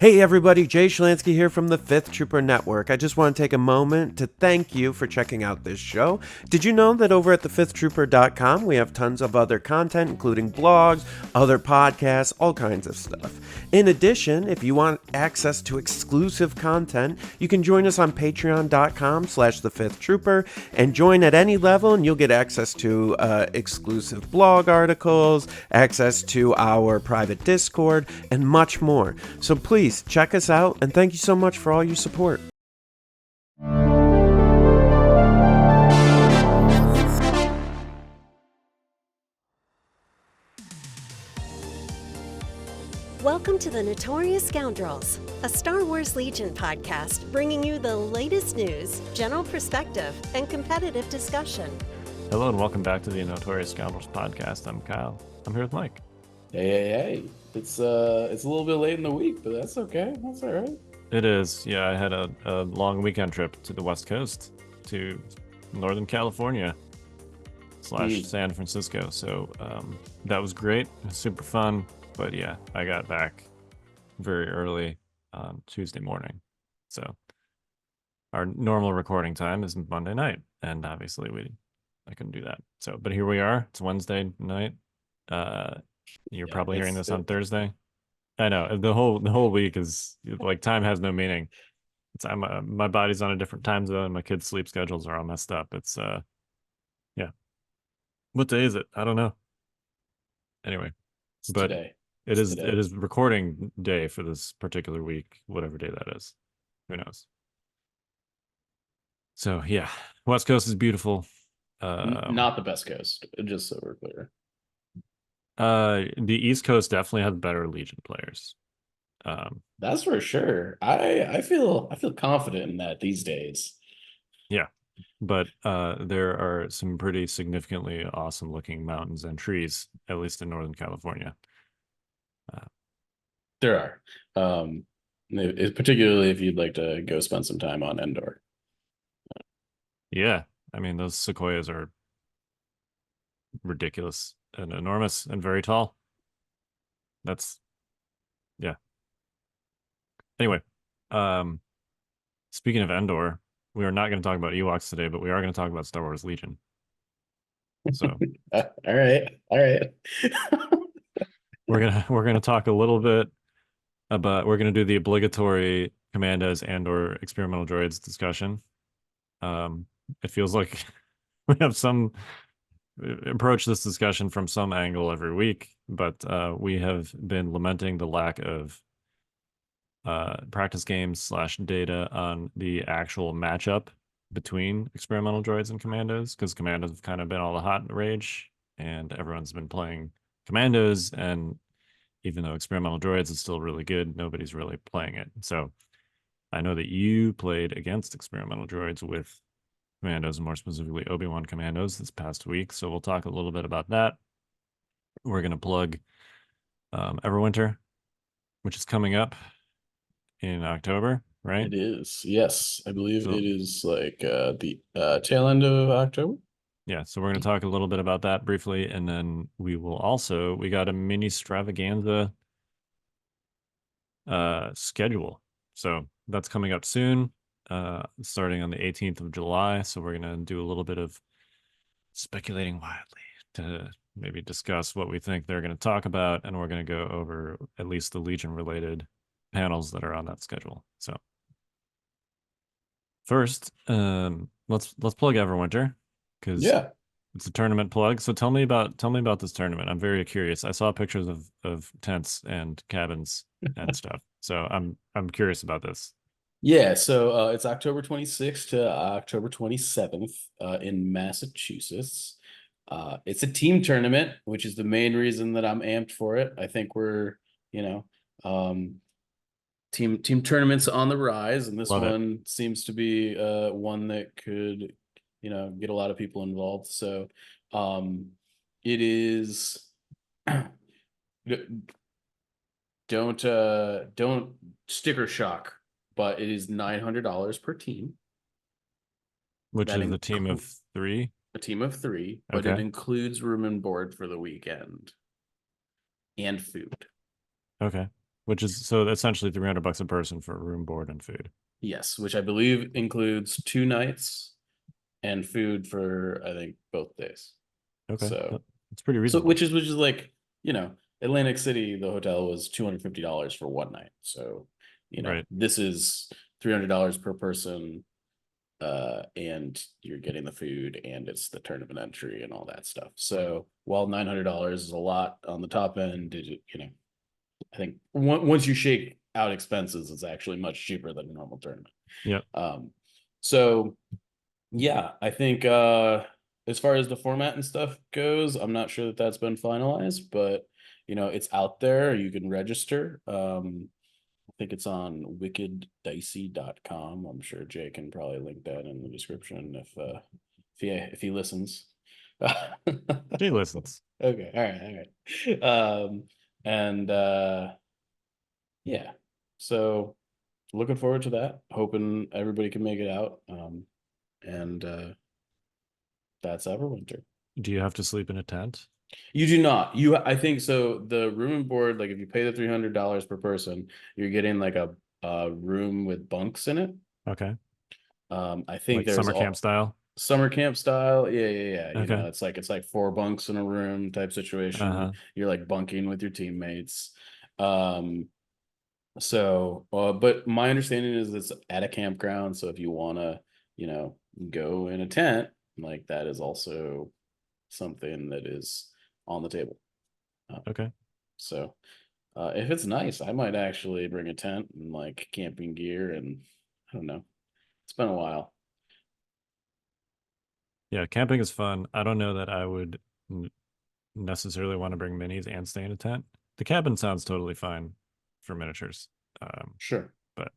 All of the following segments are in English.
Hey everybody, Jay Schlansky here from the Fifth Trooper Network. I just want to take a moment to thank you for checking out this show. Did you know that over at thefifthtrooper.com we have tons of other content, including blogs, other podcasts, all kinds of stuff. In addition, if you want access to exclusive content, you can join us on patreon.com/thefifthtrooper and join at any level and you'll get access to exclusive blog articles, access to our private Discord, and much more. So please check us out, and thank you so much for all your support. Welcome to the Notorious Scoundrels, a Star Wars Legion podcast bringing you the latest news, general perspective, and competitive discussion. Hello and welcome back to the Notorious Scoundrels podcast. I'm Kyle. I'm here with Mike. Hey. It's a little bit late in the week, but that's okay. That's all right. It is. Yeah, I had a long weekend trip to the West Coast, to Northern California / San Francisco. So that was great. It was super fun. But yeah, I got back very early on Tuesday morning. So our normal recording time is Monday night. And obviously I couldn't do that. So, but here we are. It's Wednesday night. You're probably hearing this on Thursday. I know the whole week is like time has no meaning. My body's on a different time zone. My kids' sleep schedules are all messed up. It's yeah. What day is it? I don't know. Anyway, but today. It is recording day for this particular week, whatever day that is. Who knows? So yeah, West Coast is beautiful. Not the best coast, just so we're clear. The East Coast definitely has better Legion players. That's for sure. I feel confident in that these days. Yeah, but there are some pretty significantly awesome looking mountains and trees, at least in Northern California. There are, particularly if you'd like to go spend some time on Endor. Yeah, I mean those sequoias are ridiculous and enormous and very tall. Yeah. Anyway, speaking of Endor, we are not going to talk about Ewoks today, but we are going to talk about Star Wars Legion. So all right. we're gonna talk a little bit about, we're gonna do the obligatory Commandos and/or Experimental Droids discussion. It feels like we have some approach this discussion from some angle every week, but we have been lamenting the lack of practice games / data on the actual matchup between Experimental Droids and Commandos, because Commandos have kind of been all the hot rage and everyone's been playing Commandos, and even though Experimental Droids is still really good, nobody's really playing it. So I know that you played against Experimental Droids with Commandos, and more specifically Obi-Wan Commandos this past week, so we'll talk a little bit about that. We're going to plug Everwinter, which is coming up in October, right? It is. Yes, I believe it is like the tail end of October. Yeah, so we're going to talk a little bit about that briefly, and then we got a Mini-stravaganza schedule. So that's coming up soon, starting on the 18th of July. So we're going to do a little bit of speculating wildly to maybe discuss what we think they're going to talk about, and we're going to go over at least the Legion-related panels that are on that schedule. So first, let's plug Everwinter, because it's a tournament plug. So tell me about this tournament. I'm very curious. I saw pictures of tents and cabins and stuff. So I'm curious about this. Yeah, so it's October 26th to October 27th in Massachusetts. It's a team tournament, which is the main reason that I'm amped for it. I think we're, team tournaments on the rise, and this one seems to be one that could, get a lot of people involved. So it is don't sticker shock, but it is $900 per team, which is a team of 3. A team of 3, but it includes room and board for the weekend and food. Okay. which is so essentially $300 a person for room, board, and food. Yes, which I believe includes 2 nights and food for I think both days. Okay, So it's pretty reasonable. which is like, you know, Atlantic City, the hotel was $250 for one night. So, you know, Right. this is $300 per person, and you're getting the food and it's the tournament entry and all that stuff. So while $900 is a lot on the top end, you know, I think once you shake out expenses, it's actually much cheaper than a normal tournament. Yeah. So yeah, I think as far as the format and stuff goes, I'm not sure that that's been finalized, but you know, it's out there. You can register. I think it's on wickeddicey.com. I'm sure Jay can probably link that in the description if he listens. She listens. Okay, all right. And yeah. So looking forward to that. Hoping everybody can make it out. And that's Everwinter. Do you have to sleep in a tent? You do not. I think so. The room and board, like if you pay the $300 per person, you're getting like a room with bunks in it. Okay. I think Like there's summer camp style? summer camp style. Yeah. You Okay. know, it's like 4 bunks in a room type situation. Uh-huh. You're like bunking with your teammates. So, but my understanding is it's at a campground. So if you want to, you know, go in a tent, like that is also something that is on the table. Okay. So, if it's nice, I might actually bring a tent and like camping gear, and I don't know. It's been a while. Yeah, camping is fun. I don't know that I would necessarily want to bring minis and stay in a tent. The cabin sounds totally fine for miniatures. Sure. But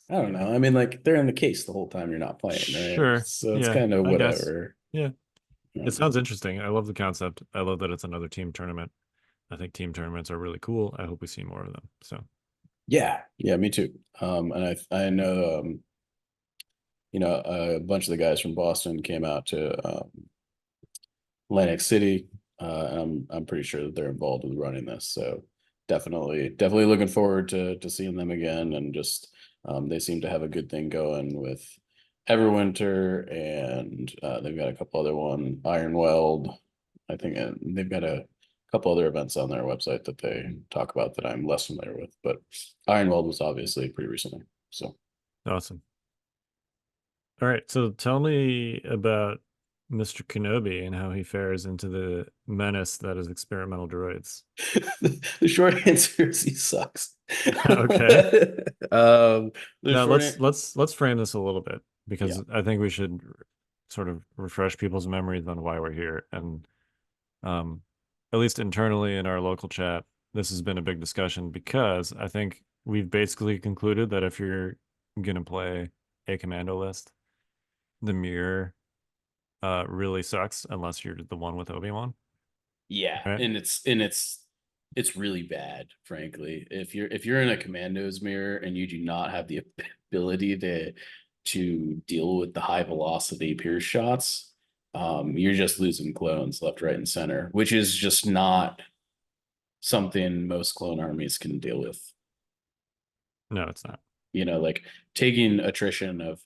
I don't know. I mean, like they're in the case the whole time you're not playing, right? sure. So it's Yeah, kind of I guess. whatever. Yeah. It sounds interesting. I love the concept. I love that it's another team tournament. I think team tournaments are really cool. I hope we see more of them. So Yeah, me too. And I know you know, a bunch of the guys from Boston came out to Atlantic City. I'm pretty sure that they're involved with running this. So definitely looking forward to seeing them again. And just they seem to have a good thing going with Everwinter, and they've got a couple other one, Iron Weld. I think they've got a couple other events on their website that they talk about that I'm less familiar with. But Iron Weld was obviously pretty recently. So awesome. All right. So tell me about Mr. Kenobi and how he fares into the menace that is experimental droids. the short answer is he sucks. Okay. The Now short let's frame this a little bit, because Yeah. I think we should sort of refresh people's memories on why we're here. And um, at least internally in our local chat, this has been a big discussion, because I think we've basically concluded that if you're gonna play a commando list, the mirror really sucks unless you're the one with Obi-Wan, Yeah, right? and it's really bad, frankly. If you're in a commandos mirror and you do not have the ability to deal with the high velocity pierce shots, you're just losing clones left, right, and center, which is just not something most clone armies can deal with. No, it's not. You know, like taking attrition of,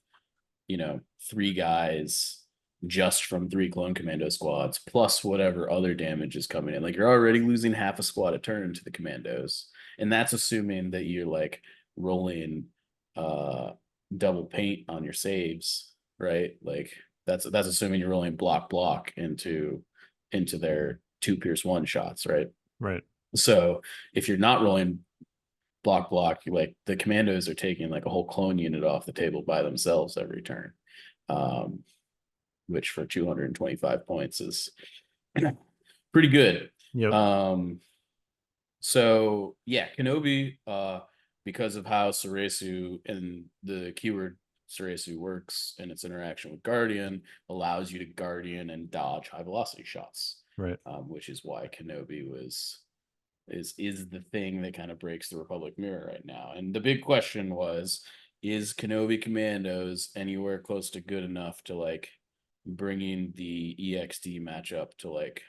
you know, 3 guys just from 3 clone commando squads plus whatever other damage is coming in. Like you're already losing half a squad a turn to the commandos, and that's assuming that you're like rolling double paint on your saves, right? Like that's assuming you're rolling block into their 2 pierce 1 shots, right? Right. So if you're not rolling block, like the commandos are taking like a whole clone unit off the table by themselves every turn, which for 225 points is pretty good. Yep. So yeah, Kenobi, because of how Ceresu and the keyword Ceresu works and its interaction with Guardian, allows you to Guardian and dodge high velocity shots, Right. which is why Kenobi is the thing that kind of breaks the Republic mirror right now. And the big question was, is Kenobi Commandos anywhere close to good enough to like bringing the EXD matchup to like,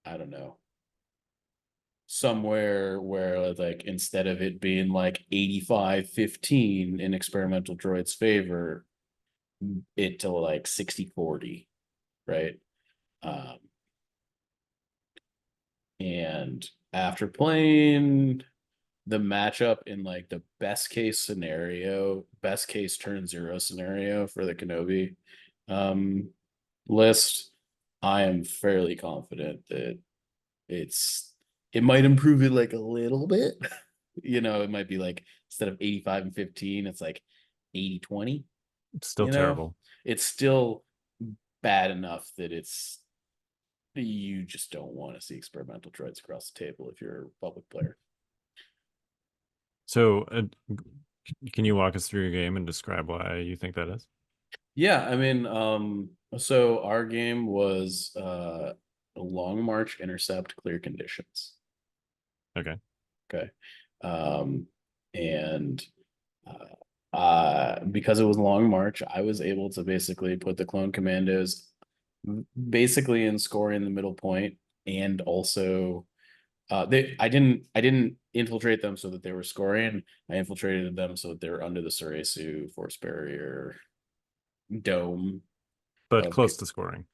I don't know, somewhere where like instead of it being like 85-15 in Experimental Droids' favor, it to like 60-40, right? And after playing the matchup in like the best case scenario, best case turn 0 scenario for the Kenobi list, I am fairly confident that it might improve it like a little bit. It might be like instead of 85-15, it's like 80-20. It's still terrible. It's still bad enough that you just don't want to see Experimental Droids across the table if you're a Republic player. So, can you walk us through your game and describe why you think that is? Yeah, I mean, so our game was a long march, intercept, clear conditions. Okay. And because it was a long march, I was able to basically put the clone commandos basically in scoring the middle point, and also I didn't infiltrate them so that they were scoring. I infiltrated them so that they were under the Suresu force barrier dome, but close to scoring,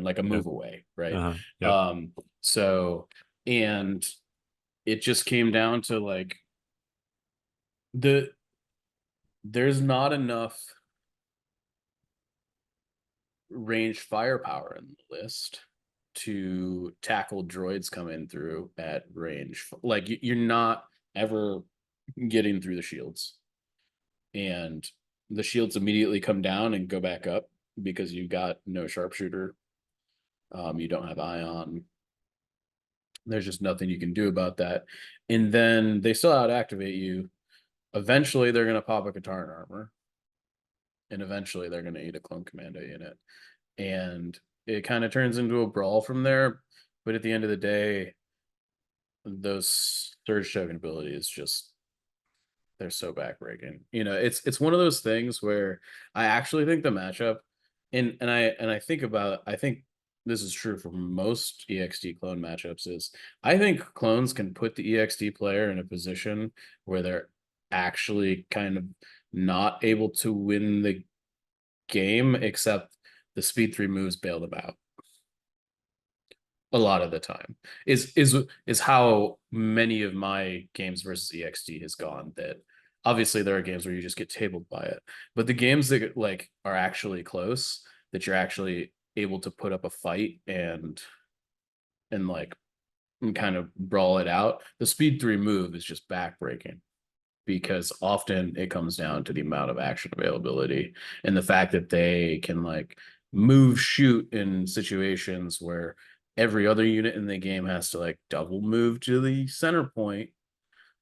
like a move away, right? Yep. So, and it just came down to like there's not enough ranged firepower in the list to tackle droids coming through at range. Like you're not ever getting through the shields, and the shields immediately come down and go back up because you've got no sharpshooter. You don't have ion. There's just nothing you can do about that. And then they still out-activate you. Eventually, they're going to pop a Katarn armor. And eventually, they're going to eat a clone commando unit. And it kind of turns into a brawl from there. But at the end of the day, those surge token abilities just, they're so backbreaking. It's one of those things where I actually think the matchup, and I think this is true for most EXT clone matchups, is I think clones can put the EXT player in a position where they're actually kind of not able to win the game, except the speed 3 moves bail them out. A lot of the time is how many of my games versus EXT has gone. That obviously there are games where you just get tabled by it, but the games that like are actually close, that you're actually able to put up a fight and like kind of brawl it out, the speed 3 move is just backbreaking, because often it comes down to the amount of action availability and the fact that they can like move shoot in situations where every other unit in the game has to like double move to the center point,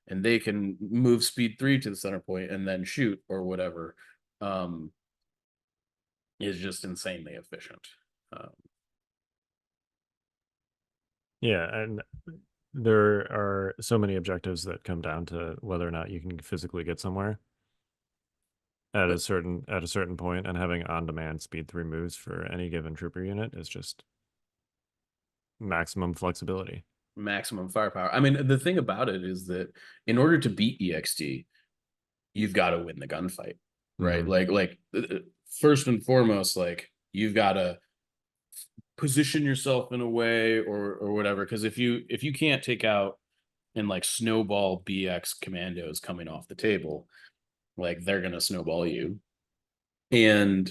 and they can move speed 3 to the center point and then shoot or whatever, is just insanely efficient. Yeah, and there are so many objectives that come down to whether or not you can physically get somewhere at a certain point, and having on-demand speed 3 moves for any given trooper unit is just maximum flexibility, maximum firepower. I mean, the thing about it is that in order to beat EXT, you've got to win the gunfight, right? Like first and foremost, like you've got to position yourself in a way or whatever, because if you can't take out and like snowball BX commandos coming off the table, like they're gonna snowball you. And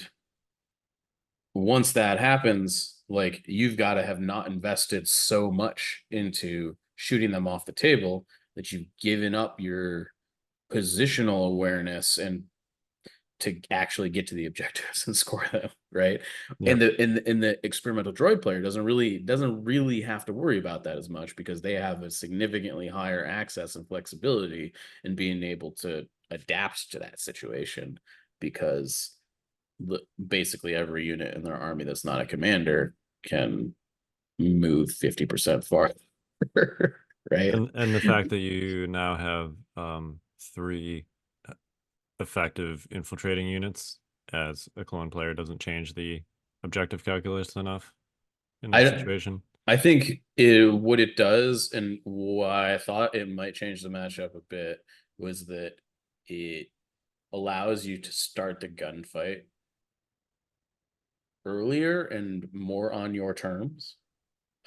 once that happens, like you've got to have not invested so much into shooting them off the table that you've given up your positional awareness and to actually get to the objectives and score them, right? Yep. And the experimental droid player doesn't really have to worry about that as much, because they have a significantly higher access and flexibility in being able to adapt to that situation, because basically every unit in their army that's not a commander can move 50% farther. Right. And the fact that you now have 3 effective infiltrating units as a clone player doesn't change the objective calculus enough in that situation. I think what it does and why I thought it might change the matchup a bit was that it allows you to start the gunfight earlier and more on your terms.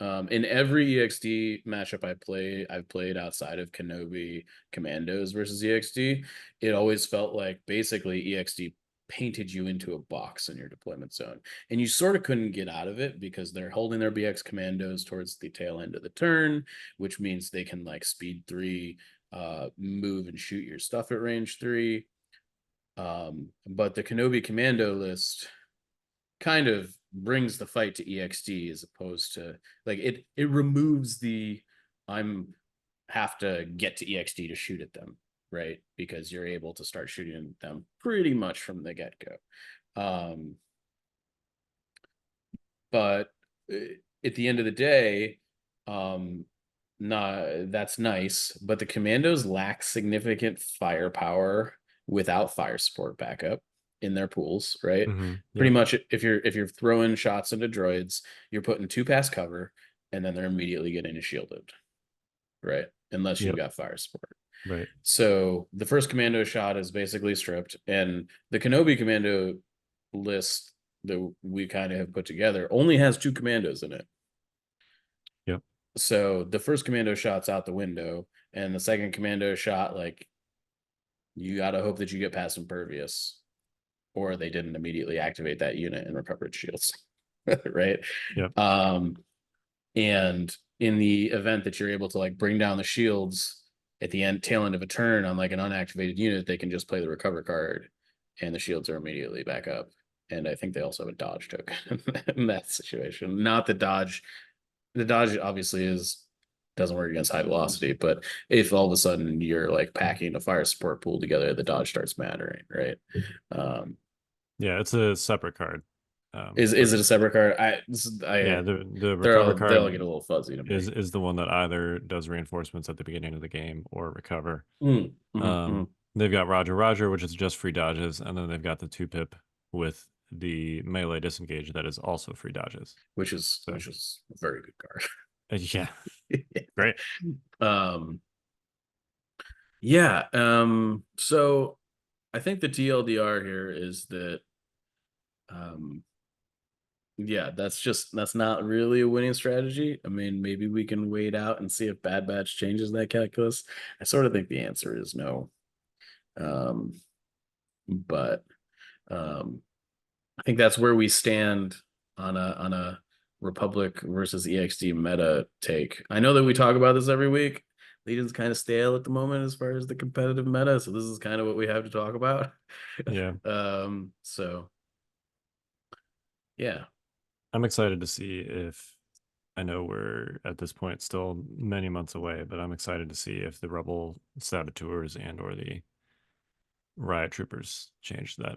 In every EXD matchup I've played outside of Kenobi Commandos versus EXD, it always felt like basically EXD painted you into a box in your deployment zone. And you sort of couldn't get out of it because they're holding their BX commandos towards the tail end of the turn, which means they can like speed 3, move and shoot your stuff at range 3. But the Kenobi commando list kind of brings the fight to EXD as opposed to like it removes the I'm have to get to EXD to shoot at them, right? Because you're able to start shooting at them pretty much from the get-go. But at the end of the day, that's nice, but the commandos lack significant firepower without fire support backup in their pools, right? Pretty much if you're throwing shots into droids, you're putting 2 past cover and then they're immediately getting shielded, right? Unless you've got fire support. Right. So the first commando shot is basically stripped, and the Kenobi commando list that we kind of have put together only has 2 commandos in it. Yep. So the first commando shot's out the window, and the second commando shot, like, you got to hope that you get past impervious, or they didn't immediately activate that unit and recovered shields, right? Yep. And in the event that you're able to like bring down the shields at the tail end of a turn on like an unactivated unit, they can just play the recover card, and the shields are immediately back up. And I think they also have a dodge token in that situation. Not the dodge. The dodge obviously doesn't work against high velocity, but if all of a sudden you're like packing a fire support pool together, the dodge starts mattering, right? Yeah, it's a separate card. Is it a separate card? Yeah, the recover card they'll get a little fuzzy to me. Is the one that either does reinforcements at the beginning of the game or recover. They've got Roger Roger, which is just free dodges, and then they've got the 2-pip with the melee disengage that is also free dodges, which is a very good card. Yeah, great. Yeah. So I think the TLDR here is that yeah, that's not really a winning strategy. I mean, maybe we can wait out and see if Bad Batch changes that calculus. I sort of think the answer is no. But I think that's where we stand on a Republic versus EXD meta take. I know that we talk about this every week. Legion's kind of stale at the moment as far as the competitive meta, so this is kind of what we have to talk about. Yeah. So yeah. I'm excited to see if, I know we're at this point still many months away, but I'm excited to see if the Rebel saboteurs and or the riot troopers change that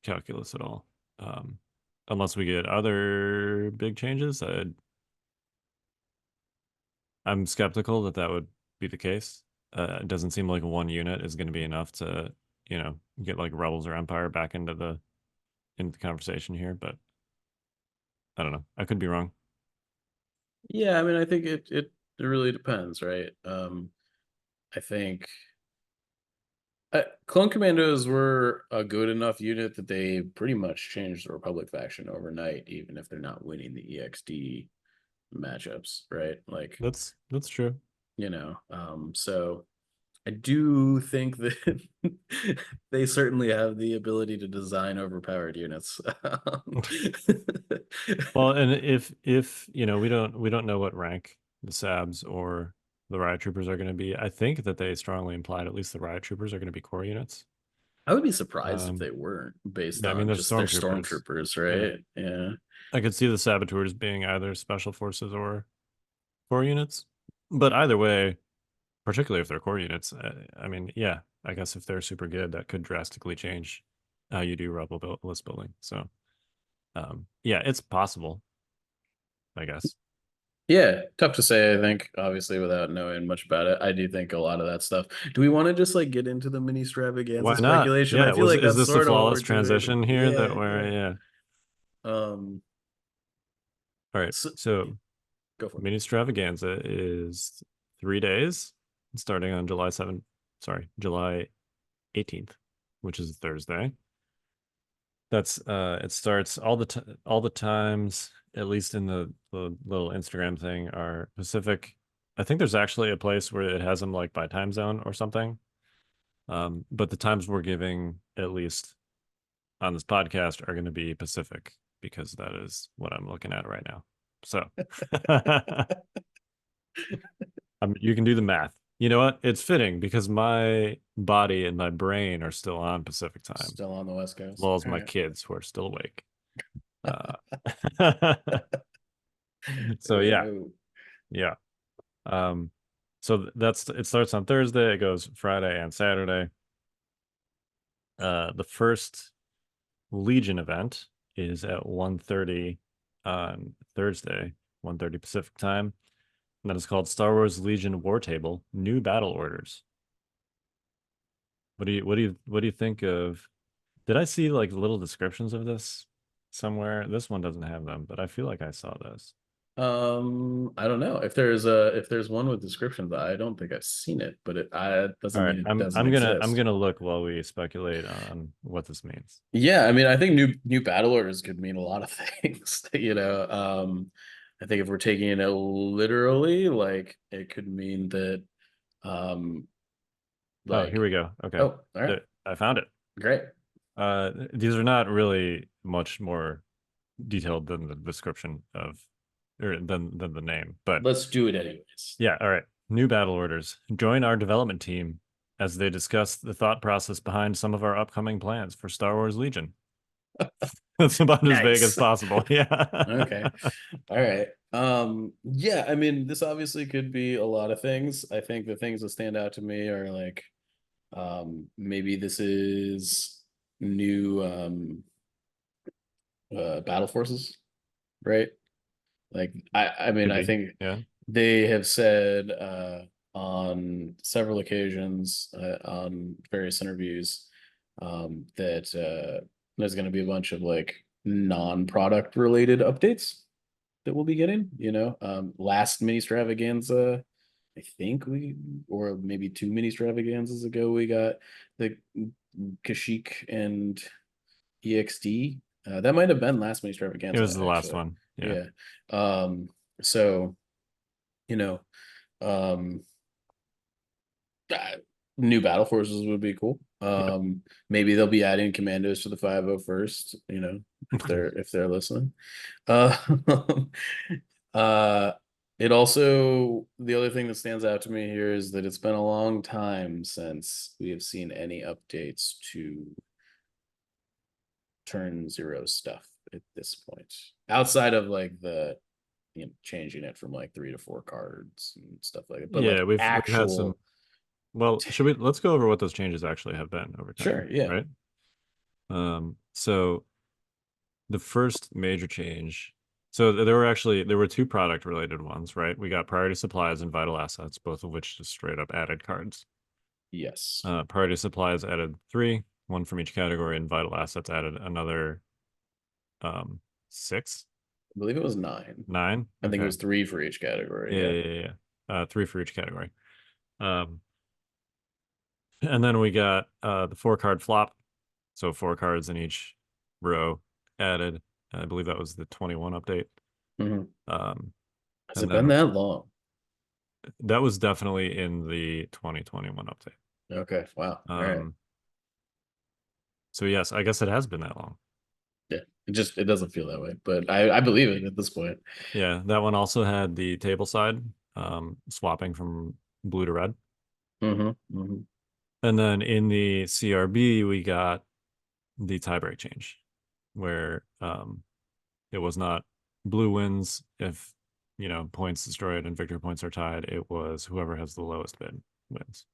calculus at all. Unless we get other big changes, I'm skeptical that would be the case. It doesn't seem like one unit is going to be enough to, get like Rebels or Empire back into the conversation here, but I don't know. I could be wrong. Yeah, I mean, I think it really depends, right? I think Clone Commandos were a good enough unit that they pretty much changed the Republic faction overnight, even if they're not winning the EXD matchups, right? Like that's true. So I do think that they certainly have the ability to design overpowered units. Well, and if we don't know what rank the Sabs or the riot troopers are going to be, I think that they strongly implied at least the riot troopers are going to be core units. I would be surprised if they weren't based on just their stormtroopers, right? Yeah. I could see the saboteurs being either special forces or core units, but either way, particularly if they're core units, I mean, yeah, I guess if they're super good, that could drastically change how you do rebel list building. So, yeah, it's possible, I guess. Yeah, tough to say, I think, obviously, without knowing much about it. I do think a lot of that stuff. Do we want to just like get into the Ministravaganza speculation? Yeah, I feel like is that's this a flawless sort transition here that we're yeah. All right. So Go for it. Ministravaganza is 3 days, starting on July 18th, which is Thursday. That's it starts all the times, at least in the little Instagram thing, are Pacific. I think there's actually a place where it has them like by time zone or something. But the times we're giving, at least on this podcast, are going to be Pacific because that is what I'm looking at right now. So you can do the math. You know what? It's fitting because my body and my brain are still on Pacific time, Still on the West as Coast. well as All my right. kids who are still awake. So yeah, Oh, yeah. So it starts on Thursday. It goes Friday and Saturday. The first Legion event is at 1:30 on Thursday, 1:30 Pacific time. And that is called Star Wars Legion War Table: New Battle Orders. What do you think of? Did I see like little descriptions of this somewhere? This one doesn't have them, but I feel like I saw this. I don't know if there's one with descriptions. I don't think I've seen it, but it All doesn't right, mean it I'm doesn't I'm gonna I'm exist. gonna look while we speculate on what this means. Yeah, I mean, I think new battle orders could mean a lot of things. I think if we're taking it literally, like it could mean that, um, Oh, here like, we go. Okay, oh, all right, I found it. great. These are not really much more detailed than the description of, or than the name, but Let's do it anyways. yeah. All right. New battle orders. Join our development team as they discuss the thought process behind some of our upcoming plans for Star Wars Legion. That's about as vague as Nice. possible. Yeah. Okay. All right. Yeah, I mean, this obviously could be a lot of things. I think the things that stand out to me are like, maybe this is new battle forces, right? Like I mean, Could I be. think Yeah. they have said on several occasions on various interviews that there's going to be a bunch of like non-product related updates that we'll be getting. Last Mini-stravaganza, I think or maybe two Mini-stravaganzas ago, we got the Kashyyyk and EXD. That might have been last It was Mini-stravaganza, the last actually. one. Yeah. Yeah. So, you know, um, uh, new battle forces would be cool. Yep. Maybe they'll be adding commandos to the 501st, if they're listening. Uh, uh, it also, the other thing that stands out to me here is that it's been a long time since we have seen any updates to turn zero stuff at this point, outside of like changing it from like 3 to 4 cards and stuff like that, but Yeah, like we've had some. actual. Well, let's go over what those changes actually have been over time, Sure, yeah. right? So the first major change. So there were two product related ones, right? We got priority supplies and vital assets, both of which just straight up added cards. Yes. Priority supplies added 3, one from each category, and vital assets added another 6, I believe it was 9. 9. I think it Okay. was 3 for each category. Yeah. 3 for each category. And then we got the 4-card flop, so 4 cards in each row added. I believe that was the 21 update. Mhm. Has And it been then that long? that was definitely in the 2021 update. Okay, wow. All right. So yes, I guess it has been that long. Yeah, it doesn't feel that way, but I believe it at this point. Yeah, that one also had the table side, swapping from blue to red. Mm-hmm. And then in the CRB, we got the tiebreak change, where it was not blue wins if points destroyed and victory points are tied. It was whoever has the lowest bid wins.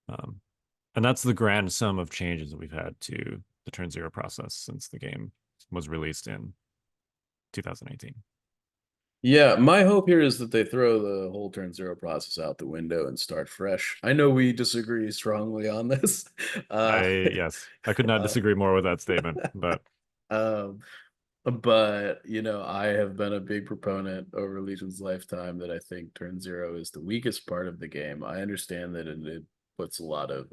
And that's the grand sum of changes that we've had to the turn zero process since the game was released in 2018. Yeah, my hope here is that they throw the whole turn zero process out the window and start fresh. I know we disagree strongly on this. Yes, I could not uh, disagree more with that statement, but um, But I have been a big proponent over Legion's lifetime that I think turn zero is the weakest part of the game. I understand that it puts a lot of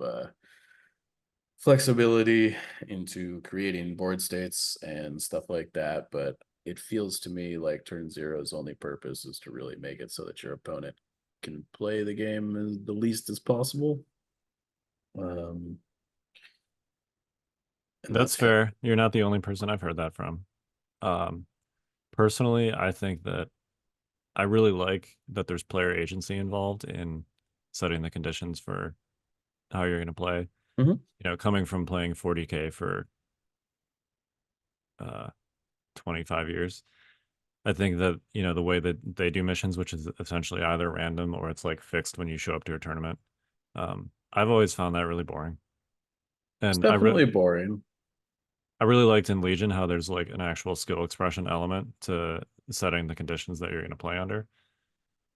flexibility into creating board states and stuff like that, but it feels to me like turn zero's only purpose is to really make it so that your opponent can play the game as the least as possible. And That's fair. You're not the only person I've heard that from. Personally, I think that I really like that there's player agency involved in setting the conditions for how you're going to play. Mhm. Coming from playing 40K for 25 years, I think that, the way that they do missions, which is essentially either random or it's like fixed when you show up to a tournament, I've always found that really boring. It's And definitely boring. I really liked in Legion how there's like an actual skill expression element to setting the conditions that you're going to play under.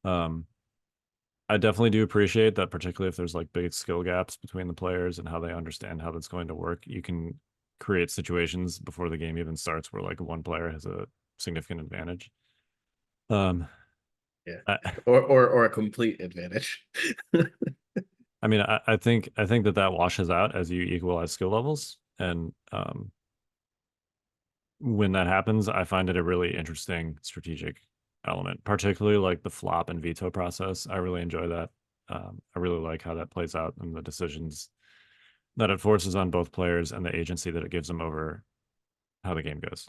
I definitely do appreciate that, particularly if there's like big skill gaps between the players and how they understand how that's going to work. You can create situations before the game even starts where like one player has a significant advantage. Yeah. Or a complete advantage. I mean, I think that washes out as you equalize skill levels, and when that happens, I find it a really interesting strategic element, particularly like the flop and veto process. I really enjoy that. I really like how that plays out and the decisions that it forces on both players and the agency that it gives them over how the game goes.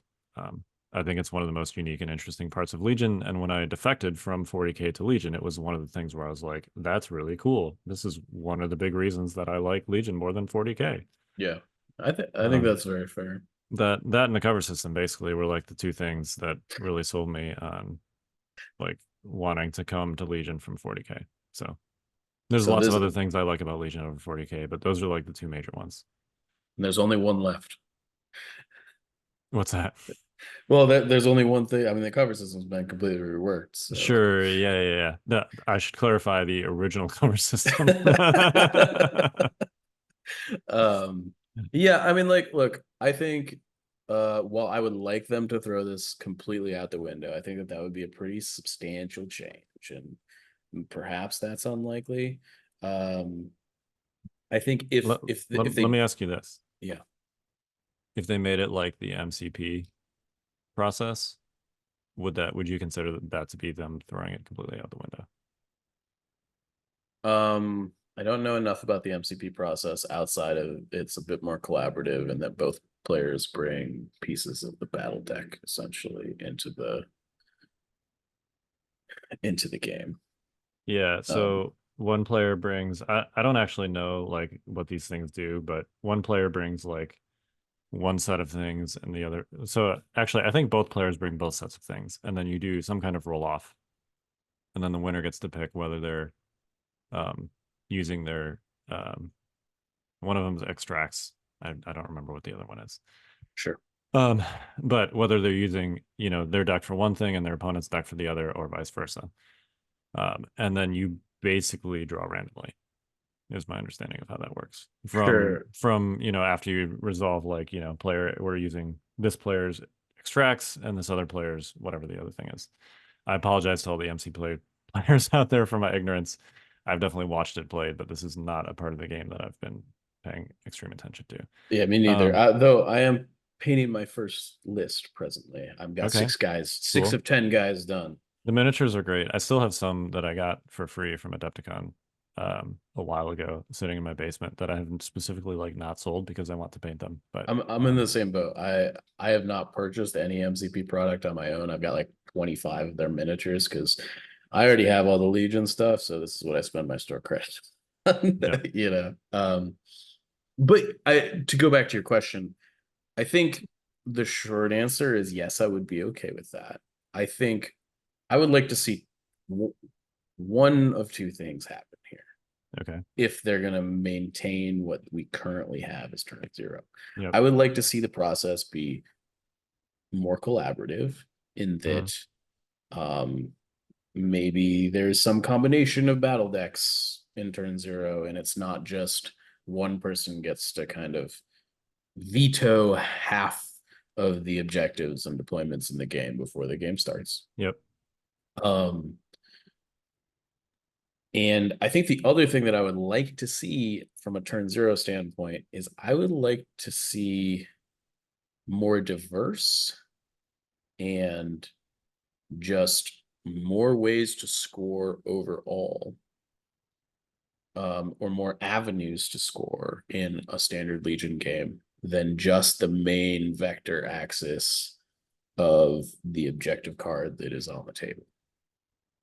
I think it's one of the most unique and interesting parts of Legion. And when I defected from 40K to Legion, it was one of the things where I was like, that's really cool. This is one of the big reasons that I like Legion more than 40K. Yeah. I think that's very fair. That and the cover system basically were like the two things that really sold me on like wanting to come to Legion from 40K. So there's lots of other things I like about Legion over 40K, but those are like the two major ones. And there's only one left. What's that? Well, there's only one thing. I mean, the cover system's been completely reworked. So. Sure. Yeah. No, I should clarify the original cover system. Yeah, I mean, like, look, I think while I would like them to throw this completely out the window, I think that would be a pretty substantial change, and perhaps that's unlikely. I think let me ask you this. Yeah. If they made it like the MCP process, would you consider that to be them throwing it completely out the window? I don't know enough about the MCP process outside of it's a bit more collaborative and that both players bring pieces of the battle deck essentially into the game. Yeah, so one player brings I don't actually know like what these things do, but one player brings like one set of things and the other. So actually I think both players bring both sets of things, and then you do some kind of roll off. And then the winner gets to pick whether they're using their one of them's extracts. I don't remember what the other one is. Sure. But whether they're using, their deck for one thing and their opponent's deck for the other, or vice versa. And then you basically draw randomly, is my understanding of how that works. From after you resolve, like, player, we're using this player's extracts and this other player's whatever the other thing is. I apologize to all the MC players out there for my ignorance. I've definitely watched it played, but this is not a part of the game that I've been paying extreme attention to. Yeah, me neither. Though I am painting my first list presently. I've got 6 guys, 6 of 10 guys done. The miniatures are great. I still have some that I got for free from Adepticon a while ago, sitting in my basement, that I haven't specifically like not sold because I want to paint them. But I'm in the same boat. I have not purchased any MCP product on my own. I've got like 25 of their miniatures because I already have all the Legion stuff, so this is what I spend my store credit on. Yeah. But to go back to your question, I think the short answer is yes, I would be okay with that. I think I would like to see one of two things happen here. Okay. If they're going to maintain what we currently have as turn zero. Yep. I would like to see the process be more collaborative in that maybe there's some combination of battle decks in turn zero, and it's not just one person gets to kind of veto half of the objectives and deployments in the game before the game starts. Yep. And I think the other thing that I would like to see from a turn zero standpoint is I would like to see more diverse and just more ways to score overall, or more avenues to score in a standard Legion game than just the main vector axis of the objective card that is on the table.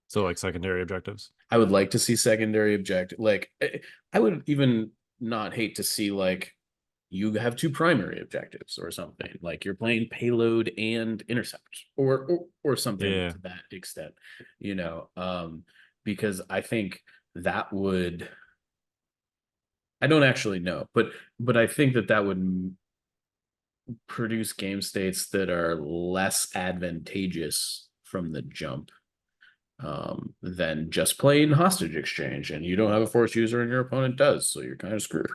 So like secondary objectives. I would like to see secondary objective. Like, I would even not hate to see like you have two primary objectives or something. Like you're playing payload and intercept or something Yeah. to that extent, because I think that would. I don't actually know, but I think that would produce game states that are less advantageous from the jump, than just playing hostage exchange, and you don't have a force user and your opponent does, so you're kind of screwed.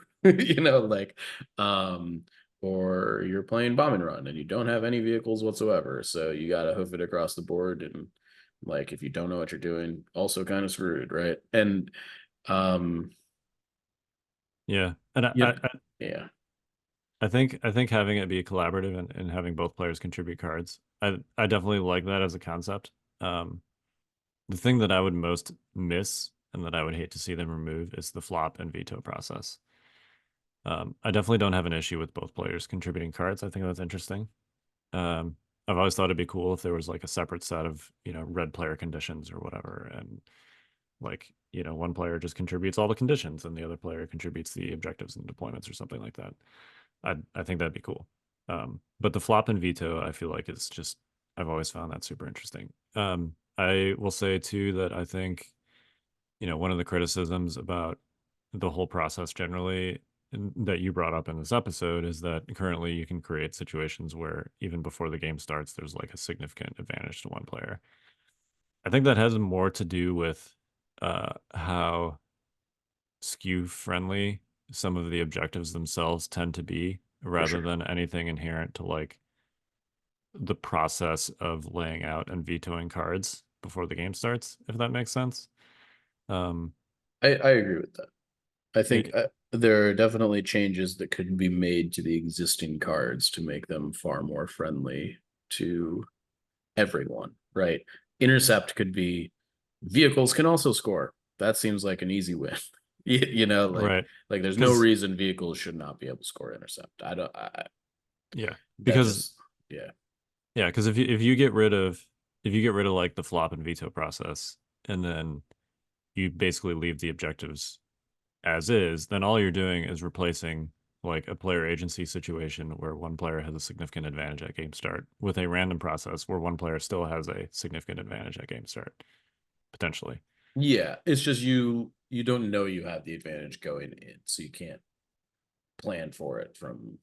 Or you're playing bomb and run and you don't have any vehicles whatsoever, so you got to hoof it across the board, and like if you don't know what you're doing, also kind of screwed, right? And Yeah. And yeah, yeah, I think having it be collaborative and having both players contribute cards, I definitely like that as a concept. The thing that I would most miss and that I would hate to see them remove is the flop and veto process. I definitely don't have an issue with both players contributing cards. I think that's interesting. I've always thought it'd be cool if there was like a separate set of, red player conditions or whatever. And like, one player just contributes all the conditions and the other player contributes the objectives and deployments or something like that. I think that'd be cool. But the flop and veto, I feel like is just, I've always found that super interesting. I will say too that I think, one of the criticisms about the whole process generally that you brought up in this episode is that currently you can create situations where even before the game starts, there's like a significant advantage to one player. I think that has more to do with how skew friendly some of the objectives themselves tend to be rather sure. than anything inherent to like the process of laying out and vetoing cards before the game starts, if that makes sense. I agree with that. I think It, there are definitely changes that could be made to the existing cards to make them far more friendly to everyone, right? Intercept could be vehicles can also score. That seems like an easy win. right. Like there's no reason vehicles should not be able to score intercept. Yeah, because because yeah, because if you get rid of like the flop and veto process, and then you basically leave the objectives as is, then all you're doing is replacing like a player agency situation where one player has a significant advantage at game start with a random process where one player still has a significant advantage at game start, potentially. Yeah, it's just you don't know you have the advantage going in, so you can't plan for it from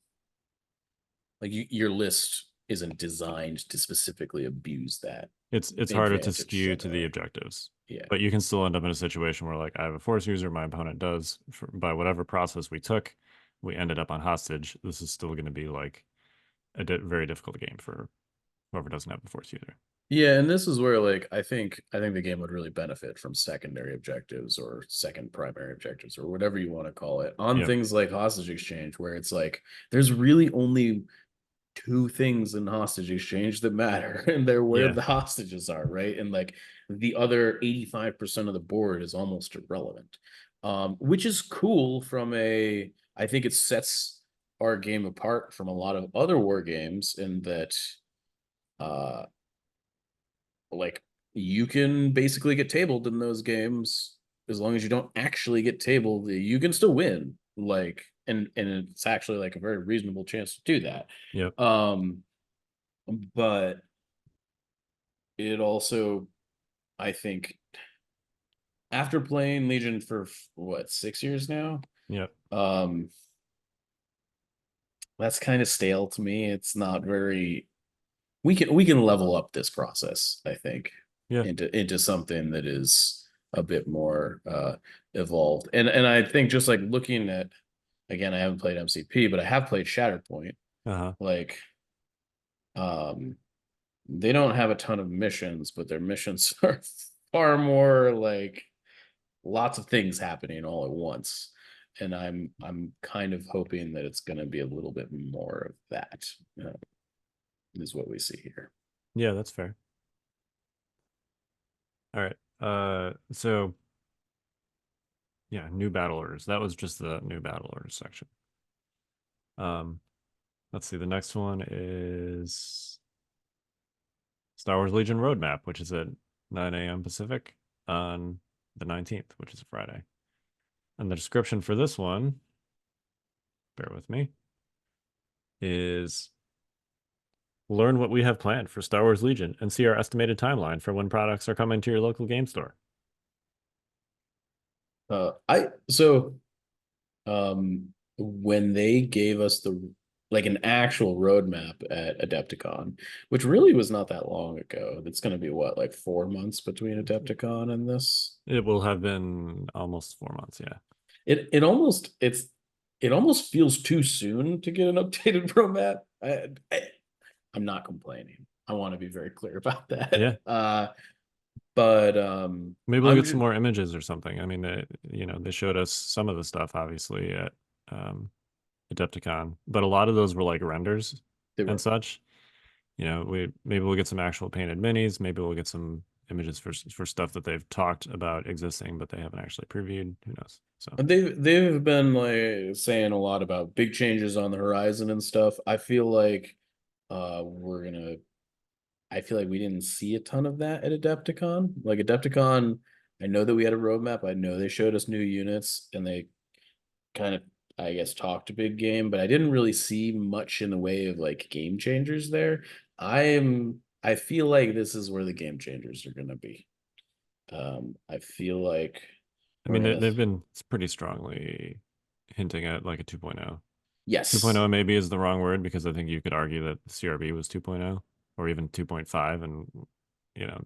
like your list isn't designed to specifically abuse that. It's harder to advantage skew to the generally. objectives. Yeah. But you can still end up in a situation where like I have a force user, my opponent does, by whatever process we took, we ended up on hostage. This is still going to be like a very difficult game for whoever doesn't have the force user. Yeah, and this is where like I think the game would really benefit from secondary objectives or second primary objectives or whatever you want to call it on things like hostage exchange, where it's like there's really only two things in hostage exchange that matter, and they're where the hostages are, right? And like the other 85% of the board is almost irrelevant, which is cool I think it sets our game apart from a lot of other war games in that like you can basically get tabled in those games as long as you don't actually get tabled, you can still win, like and it's actually like a very reasonable chance to do that. Yep. But it also, I think, after playing Legion for what 6 years now, Yep. that's kind of stale to me. It's not very. We can level up this process, I think, into something that is a bit more evolved. And I think just like looking at, again, I haven't played MCP, but I have played Shatterpoint. Uh-huh. Like They don't have a ton of missions, but their missions are far more like lots of things happening all at once. And I'm kind of hoping that it's going to be a little bit more of that, is what we see here. Yeah, that's fair. All right. So yeah, new battle orders. That was just the new battle orders section. Let's see. The next one is Star Wars Legion Roadmap, which is at 9 a.m. Pacific on the 19th, which is a Friday. And the description for this one, bear with me, is learn what we have planned for Star Wars Legion and see our estimated timeline for when products are coming to your local game store. When they gave us an actual roadmap at Adepticon, which really was not that long ago. It's going to be what, like 4 months between Adepticon and this? It will have been almost 4 months, yeah. It almost feels too soon to get an updated roadmap. I'm not complaining. I want to be very clear about that. Yeah. But maybe we'll get some more images or something. I mean, they showed us some of the stuff obviously at Adepticon, but a lot of those were like renders and such. Maybe we'll get some actual painted minis. Maybe we'll get some images for stuff that they've talked about existing, but they haven't actually previewed. Who knows? So they've been like saying a lot about big changes on the horizon and stuff. I feel like we didn't see a ton of that at Adepticon. Like Adepticon, I know that we had a roadmap. I know they showed us new units and they kind of, I guess, talked a big game, but I didn't really see much in the way of like game changers there. I feel like this is where the game changers are going to be. I feel like, I mean, they've been pretty strongly hinting at like a 2.0. Yes. 2.0 maybe is the wrong word, because I think you could argue that CRB was 2.0 or even 2.5, and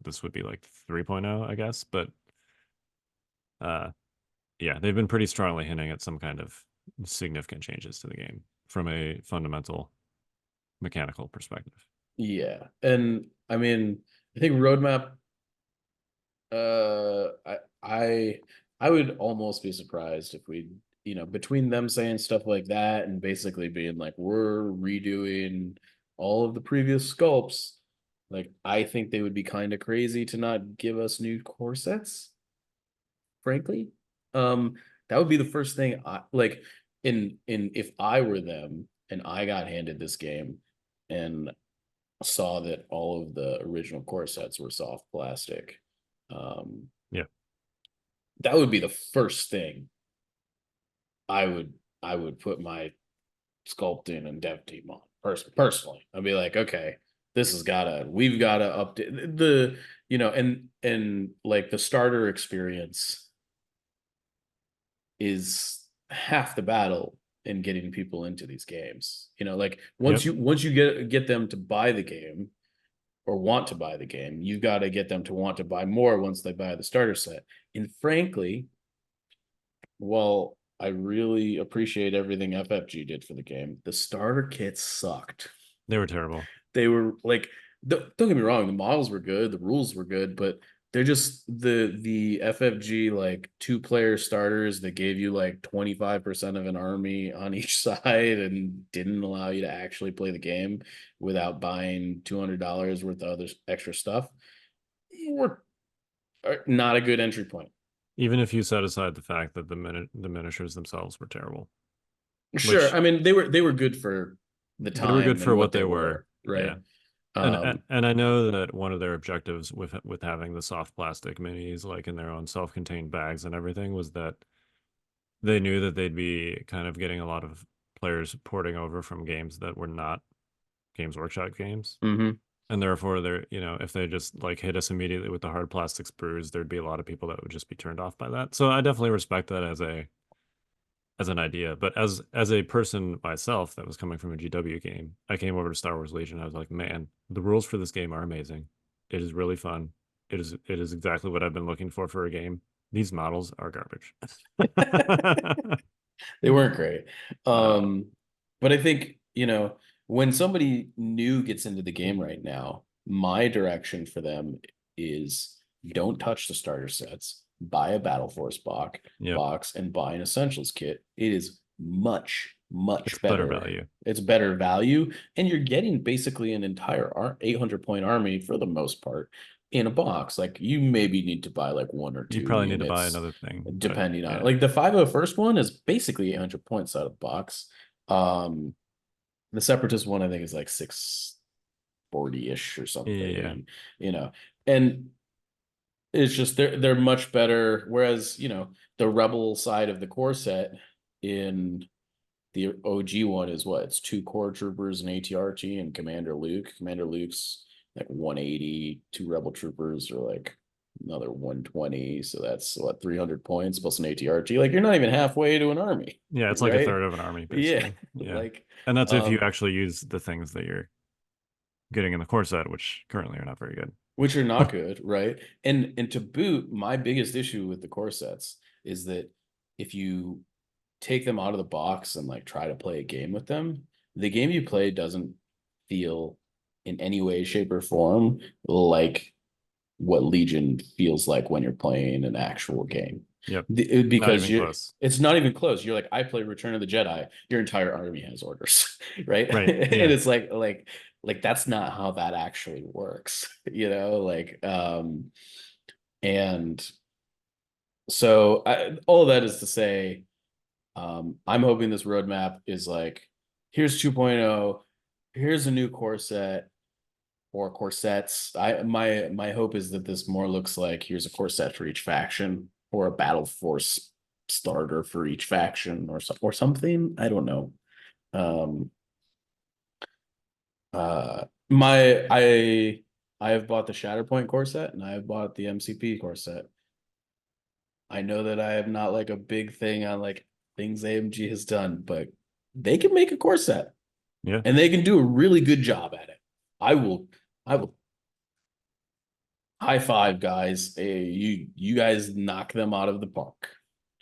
this would be like 3.0, I guess. But yeah, they've been pretty strongly hinting at some kind of significant changes to the game from a fundamental mechanical perspective. Yeah. And I mean, I think roadmap, I would almost be surprised if we, between them saying stuff like that and basically being like, we're redoing all of the previous sculpts, like I think they would be kind of crazy to not give us new core sets, frankly. That would be the first thing I like in if I were them and I got handed this game and saw that all of the original core sets were soft plastic. Yeah, that would be the first thing I would put my sculpting and dev team on personally. I'd be like, okay, we've gotta update the, and like the starter experience is half the battle in getting people into these games. Like once you get them to buy the game or want to buy the game, you've got to get them to want to buy more once they buy the starter set. And frankly, well, I really appreciate everything FFG did for the game. The starter kits sucked. They were terrible. They were like, don't get me wrong, the models were good, the rules were good, but they're just the FFG like 2-player starters that gave you like 25% of an army on each side and didn't allow you to actually play the game without buying $200 worth of other extra stuff were not a good entry point. Even if you set aside the fact that the miniatures themselves were terrible. Sure, I mean they were good for the time. They were good for what they were, right? Yeah. And I know that one of their objectives with having the soft plastic minis like in their own self-contained bags and everything was that they knew that they'd be kind of getting a lot of players porting over from games that were not Games Workshop games. Mm-hmm. And therefore they're, if they just like hit us immediately with the hard plastic sprues, there'd be a lot of people that would just be turned off by that. So I definitely respect that as an idea. But as a person myself that was coming from a GW game, I came over to Star Wars Legion. I was like, man, the rules for this game are amazing. It is really fun. It is exactly what I've been looking for a game. These models are garbage. They weren't great. But I think, when somebody new gets into the game right now, my direction for them is don't touch the starter sets, buy a Battle Force box and buy an Essentials kit. It is much It's better. better value. It's better value, and you're getting basically an entire 800 point army for the most part in a box. Like you maybe need to buy like one or two. You probably need to units, buy another thing, depending on yeah. like the 501st one is basically 800 points out of the box. The Separatist one I think is like 640-ish or something. Yeah. And it's just they're much better. Whereas, the Rebel side of the core set in the OG one is what? It's 2 core troopers, and ATRT, and Commander Luke. Commander Luke's like 180, 2 Rebel troopers are like another 120. So that's what, 300 points plus an ATRT. Like you're not even halfway to an army. Yeah, it's like right? a third of an army, basically. Yeah. Like, and that's if you actually use the things that you're getting in the core set, which currently are not very good. Which are not good, right? And to boot, my biggest issue with the core sets is that if you take them out of the box and like try to play a game with them, the game you play doesn't feel in any way, shape, or form like what Legion feels like when you're playing an actual game. Yep. Because it's not even close. You're like, I play Return of the Jedi. Your entire army has orders, right? Right. Yeah. And it's like that's not how that actually works, and so all of that is to say, I'm hoping this roadmap is like, here's 2.0, here's a new core set or core sets. My hope is that this more looks like here's a core set for each faction, or a Battle Force starter for each faction, or something. I don't know. I have bought the Shatterpoint core set, and I have bought the MCP core set. I know that I have not like a big thing on like things AMG has done, but they can make a core set. Yeah. And they can do a really good job at it. I will high five, guys. Hey, you guys knock them out of the park.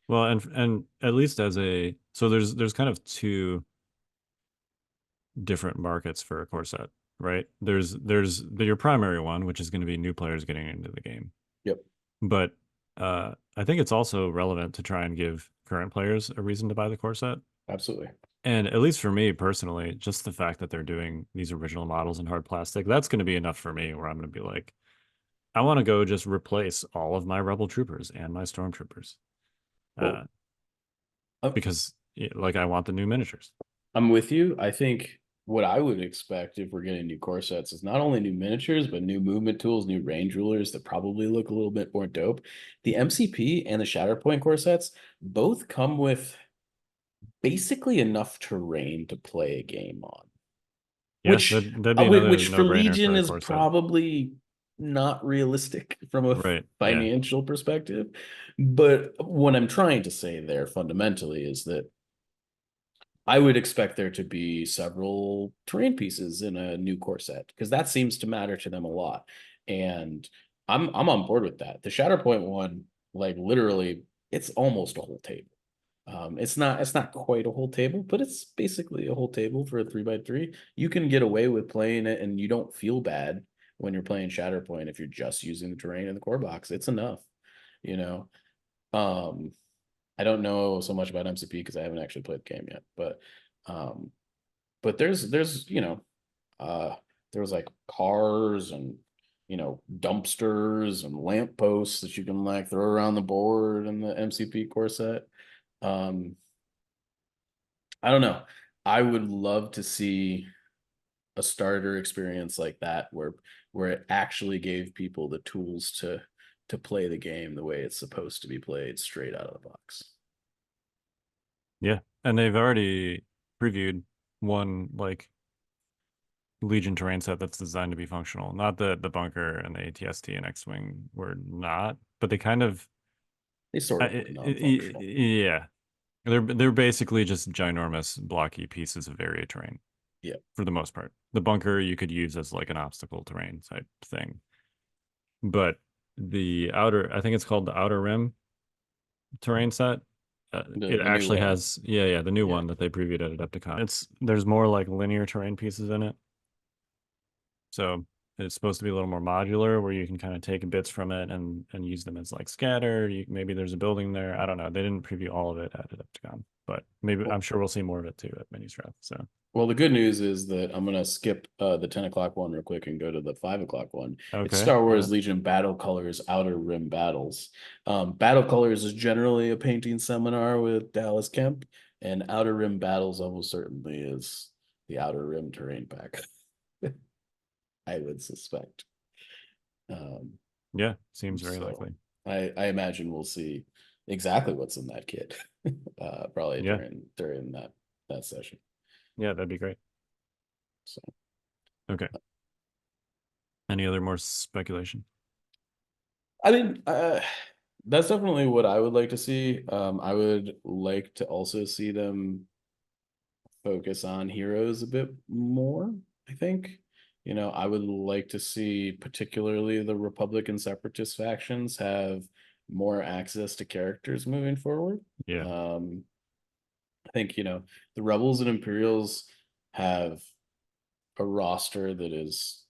Well, and at least so there's kind of 2 different markets for a core set, right? There's your primary one, which is going to be new players getting into the game. Yep. But I think it's also relevant to try and give current players a reason to buy the core set. Absolutely. And at least for me personally, just the fact that they're doing these original models in hard plastic, that's going to be enough for me, where I'm going to be like, I want to go just replace all of my Rebel troopers and my Stormtroopers. Because like I want the new miniatures. I'm with you. I think what I would expect if we're getting new core sets is not only new miniatures, but new movement tools, new range rulers that probably look a little bit more dope. The MCP and the Shatterpoint core sets both come with basically enough terrain to play a game on. Yeah, which for Legion is probably not realistic from a financial perspective. But what I'm trying to say there fundamentally is that I would expect there to be several terrain pieces in a new core set, because that seems to matter to them a lot. And I'm on board with that. The Shatterpoint one, like literally, it's almost a whole table. It's not quite a whole table, but it's basically a whole table for a 3x3. You can get away with playing it, and you don't feel bad when you're playing Shatterpoint if you're just using the terrain in the core box. It's enough, I don't know so much about MCP because I haven't actually played the game yet, but there's there was like cars and dumpsters and lampposts that you can like throw around the board in the MCP core set. I don't know. I would love to see a starter experience like that where it actually gave people the tools to play the game the way it's supposed to be played straight out of the box. Yeah, and they've already previewed one like Legion terrain set that's designed to be functional. Not the bunker and the ATST and X-Wing were not, but they sort of non-functional. Yeah. They're basically just ginormous blocky pieces of area terrain. Yeah. For the most part. The bunker you could use as like an obstacle terrain type thing. But the outer, I think it's called the Outer Rim terrain set, The it new actually one. has the new Yeah. one that they previewed at Adepticon. There's more like linear terrain pieces in it, so it's supposed to be a little more modular, where you can kind of take bits from it and use them as like scatter. Maybe there's a building there. I don't know. They didn't preview all of it at Adepticon, but maybe I'm sure we'll see more of it too at Ministrav. So Well, the good news is that I'm gonna skip the 10 o'clock one real quick and go to the 5 o'clock one. It's okay, Star Wars yeah, Legion Battle Colors Outer Rim Battles. Battle Colors is generally a painting seminar with Dallas Kemp, and Outer Rim Battles almost certainly is the Outer Rim terrain pack. I would suspect. yeah, seems very So likely. I imagine we'll see exactly what's in that kit. Probably Yeah, during that session. yeah, that'd be great. So Okay. Any other more speculation? I mean, that's definitely what I would like to see. I would like to also see them focus on heroes a bit more, I think. I would like to see particularly the Republic and Separatist factions have more access to characters moving forward. Yeah. I think, the Rebels and Imperials have a roster that is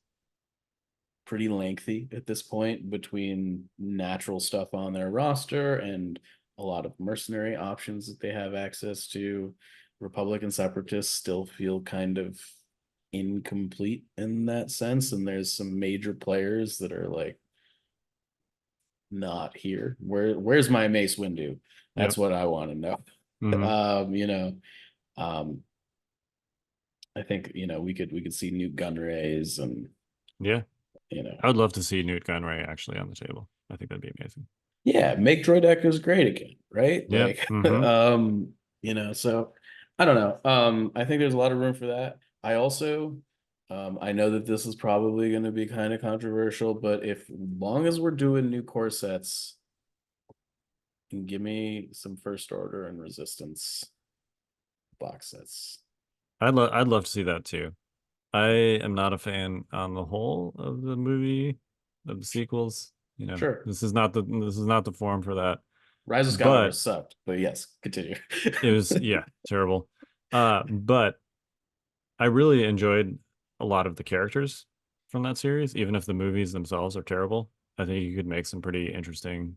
pretty lengthy at this point between natural stuff on their roster and a lot of mercenary options that they have access to. Republic and Separatists still feel kind of incomplete in that sense, and there's some major players that are like not here. Where's my Mace Windu? That's Yep. what I want to know. Mhm. Um, I think we could see new Gunrays and Yeah. you know I would love to see Newt Gunray actually on the table. I think that'd be amazing. yeah, make droid echoes great again, right? Yeah. Like, Mm-hmm. so I don't know. I think there's a lot of room for that. I also, I know that this is probably going to be kind of controversial, but if long as we're doing new core sets, give me some First Order and Resistance box sets. I'd love to see that too. I am not a fan on the whole of the movie, of the sequels. Sure. This is not the forum for that. Rise of Skywalker But sucked, but yes, continue. it was, yeah, terrible. But I really enjoyed a lot of the characters from that series, even if the movies themselves are terrible. I think you could make some pretty interesting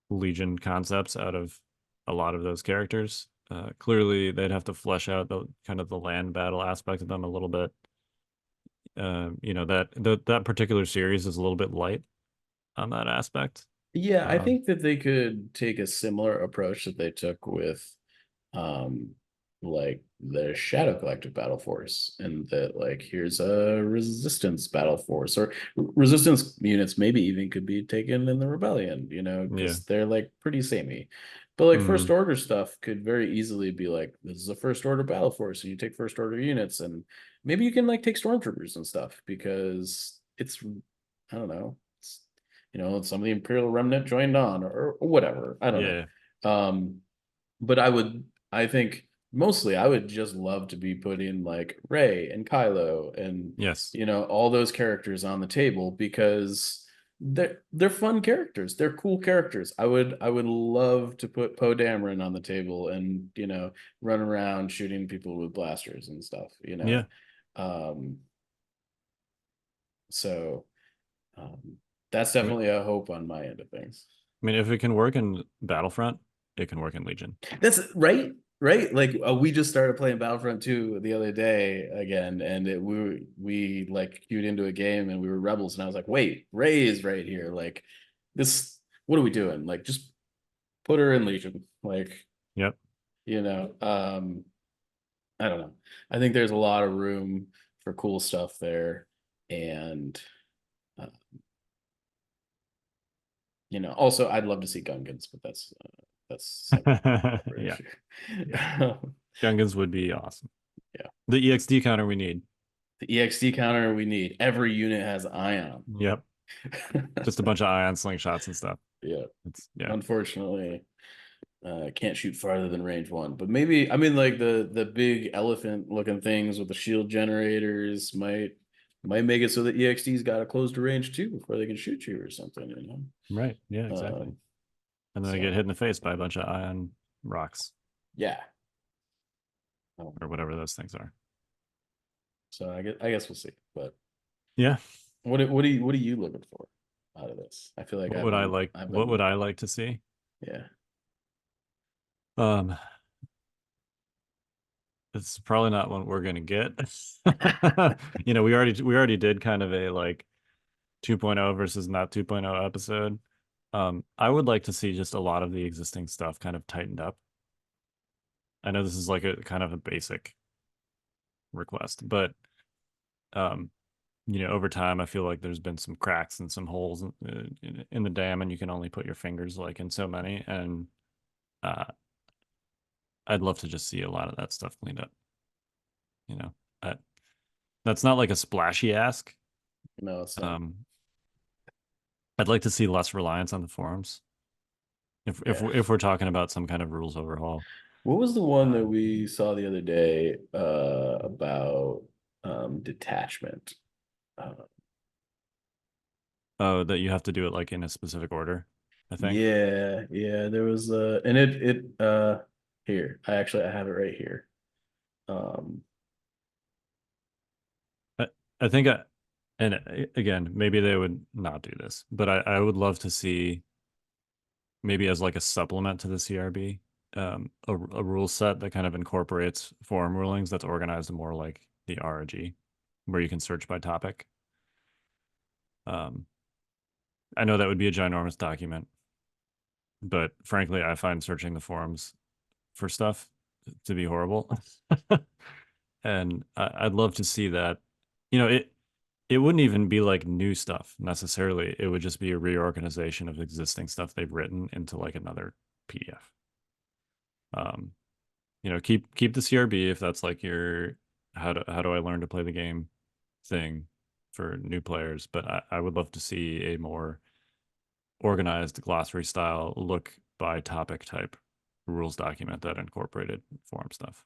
Legion concepts out of a lot of those characters. Clearly, they'd have to flesh out the kind of the land battle aspect of them a little bit. That particular series is a little bit light on that aspect. Yeah, I Um, think that they could take a similar approach that they took with um like the Shadow Collective battle force, and that like here's a resistance battle force, or resistance units maybe even could be taken in the rebellion, yeah. because they're like pretty samey. But like First Hmm. Order stuff could very easily be like, this is a First Order battle force, and you take First Order units, and maybe you can like take stormtroopers and stuff because it's, I don't know, some of the Imperial remnant joined on, or whatever. I don't Yeah. know. But I think mostly I would just love to be putting like Rey and Kylo and Yes. all those characters on the table, because they're fun characters. They're cool characters. I would love to put Poe Dameron on the table and run around shooting people with blasters and stuff. Yeah. Um, so that's I mean, definitely a hope on my end of things. if it can work in Battlefront, it can work in Legion. That's right, right. Like we just started playing Battlefront 2 the other day again, and we like queued into a game, and we were rebels, and I was like, wait, Ray is right here. Like this, what are we doing? Like just put her in Legion. Like Yep. you know, um, I don't know. I think there's a lot of room for cool stuff there, and uh, also I'd love to see Gungans, but that's Yeah. yeah. Gungans would be awesome. Yeah. The EXD counter we need. The EXD counter we need. Every unit has ion. Yep. Just a bunch of ion slingshots and stuff. Yeah. Yeah. Unfortunately, can't shoot farther than range 1. But maybe, I mean, like the big elephant looking things with the shield generators might make it so that EXD's got to close to range 2 before they can shoot you or something. Right. Yeah, exactly. And then I get So hit in the face by a bunch of ion rocks Yeah. or whatever those things are. So I guess we'll see. But Yeah. what are you looking for out of this? I feel like What would I like? What would I like to see? Yeah. It's probably not what we're gonna get. We already did kind of a like 2.0 versus not 2.0 episode. I would like to see just a lot of the existing stuff kind of tightened up. I know this is like a kind of a basic request, but over time, I feel like there's been some cracks and some holes in the dam, and you can only put your fingers like in so many. And uh, I'd love to just see a lot of that stuff cleaned up. I, that's not like a splashy ask. No, it's not. I'd like to see less reliance on the forums. If we're talking about some kind of rules overhaul. What was the one that we saw the other day about detachment? Oh, that you have to do it like in a specific order, I think. Yeah, there was and here. I have it right here. I think again, maybe they would not do this, but I would love to see maybe as like a supplement to the CRB, a rule set that kind of incorporates forum rulings that's organized more like the RRG, where you can search by topic. I know that would be a ginormous document, but frankly, I find searching the forums for stuff to be horrible. And I'd love to see that. It wouldn't even be like new stuff necessarily. It would just be a reorganization of existing stuff they've written into like another PDF. Keep the CRB if that's like your how do I learn to play the game thing for new players. But I would love to see a more organized glossary style look by topic type rules document that incorporated forum stuff.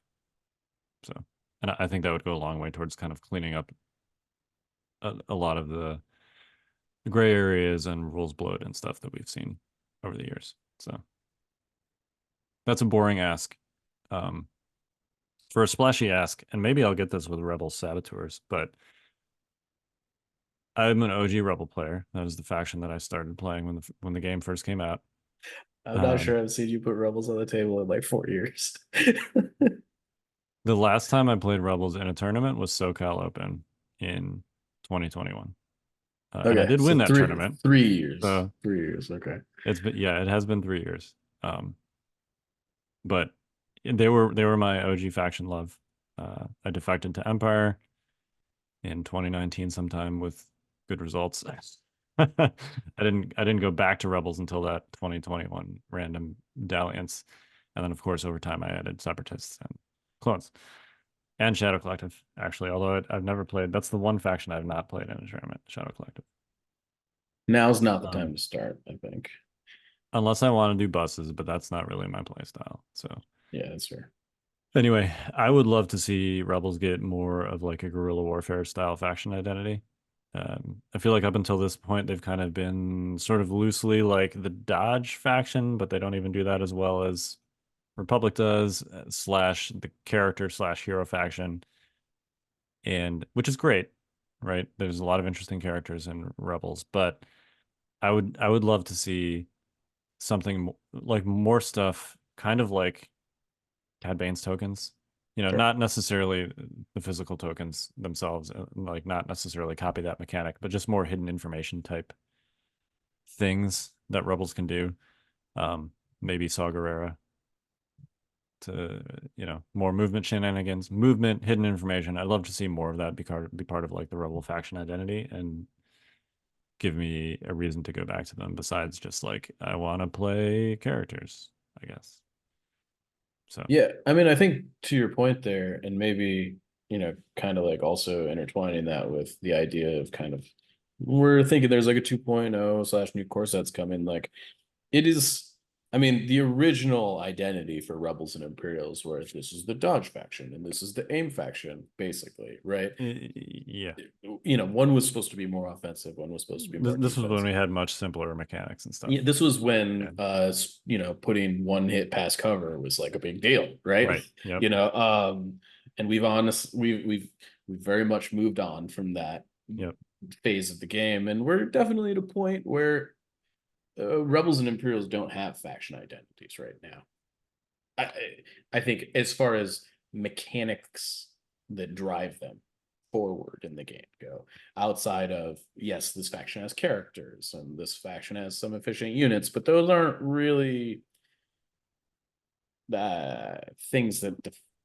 So, and I think that would go a long way towards kind of cleaning up a lot of the gray areas and rules bloat and stuff that we've seen over the years. So that's a boring ask. For a splashy ask, and maybe I'll get this with Rebel Saboteurs, but I'm an OG Rebel player. That was the faction that I started playing when the game first came out. I'm not sure I've seen you put Rebels on the table in like 4 years. The last time I played Rebels in a tournament was SoCal Open in 2021. And I did win that tournament. 3 years. So 3 years. Okay. It has been 3 years. But they were my OG faction love. I defected to Empire in 2019 sometime with good results. I didn't go back to Rebels until that 2021 random dalliance. And then of course over time I added Separatists and clones. And Shadow Collective, actually, although I've never played. That's the one faction I've not played in a tournament, Shadow Collective. Now's not the time to start, I think. Unless I want to do buses, but that's not really my play style. So yeah, that's fair. Anyway, I would love to see Rebels get more of like a guerrilla warfare style faction identity. I feel like up until this point, they've kind of been sort of loosely like the Dodge faction, but they don't even do that as well as Republic does, slash the character slash hero faction. And which is great, right? There's a lot of interesting characters in Rebels, but I would love to see something like more stuff, kind of like Cad Bane's tokens. Sure. Not necessarily the physical tokens themselves, like not necessarily copy that mechanic, but just more hidden information type things that Rebels can do. Maybe Saw Gerrera to, more movement shenanigans, movement, hidden information. I'd love to see more of that be part of like the Rebel faction identity and give me a reason to go back to them besides just like, I want to play characters, I guess. So yeah, I mean, I think to your point there, and maybe, kind of like also intertwining that with the idea of kind of, we're thinking there's like a 2.0 / new core sets coming. Like it is I mean, the original identity for Rebels and Imperials was this is the Dodge faction and this is the AIM faction, basically, right? Yeah. One was supposed to be more offensive, one was supposed to be more This was when defensive. we had much simpler mechanics and stuff. Yeah, this was when putting one hit past cover was like a big deal, right? Right. Yep. And we've very much moved on from that Yep. phase of the game, and we're definitely at a point where Rebels and Imperials don't have faction identities right now. I think as far as mechanics that drive them forward in the game go, outside of, yes, this faction has characters and this faction has some efficient units, but those aren't really things that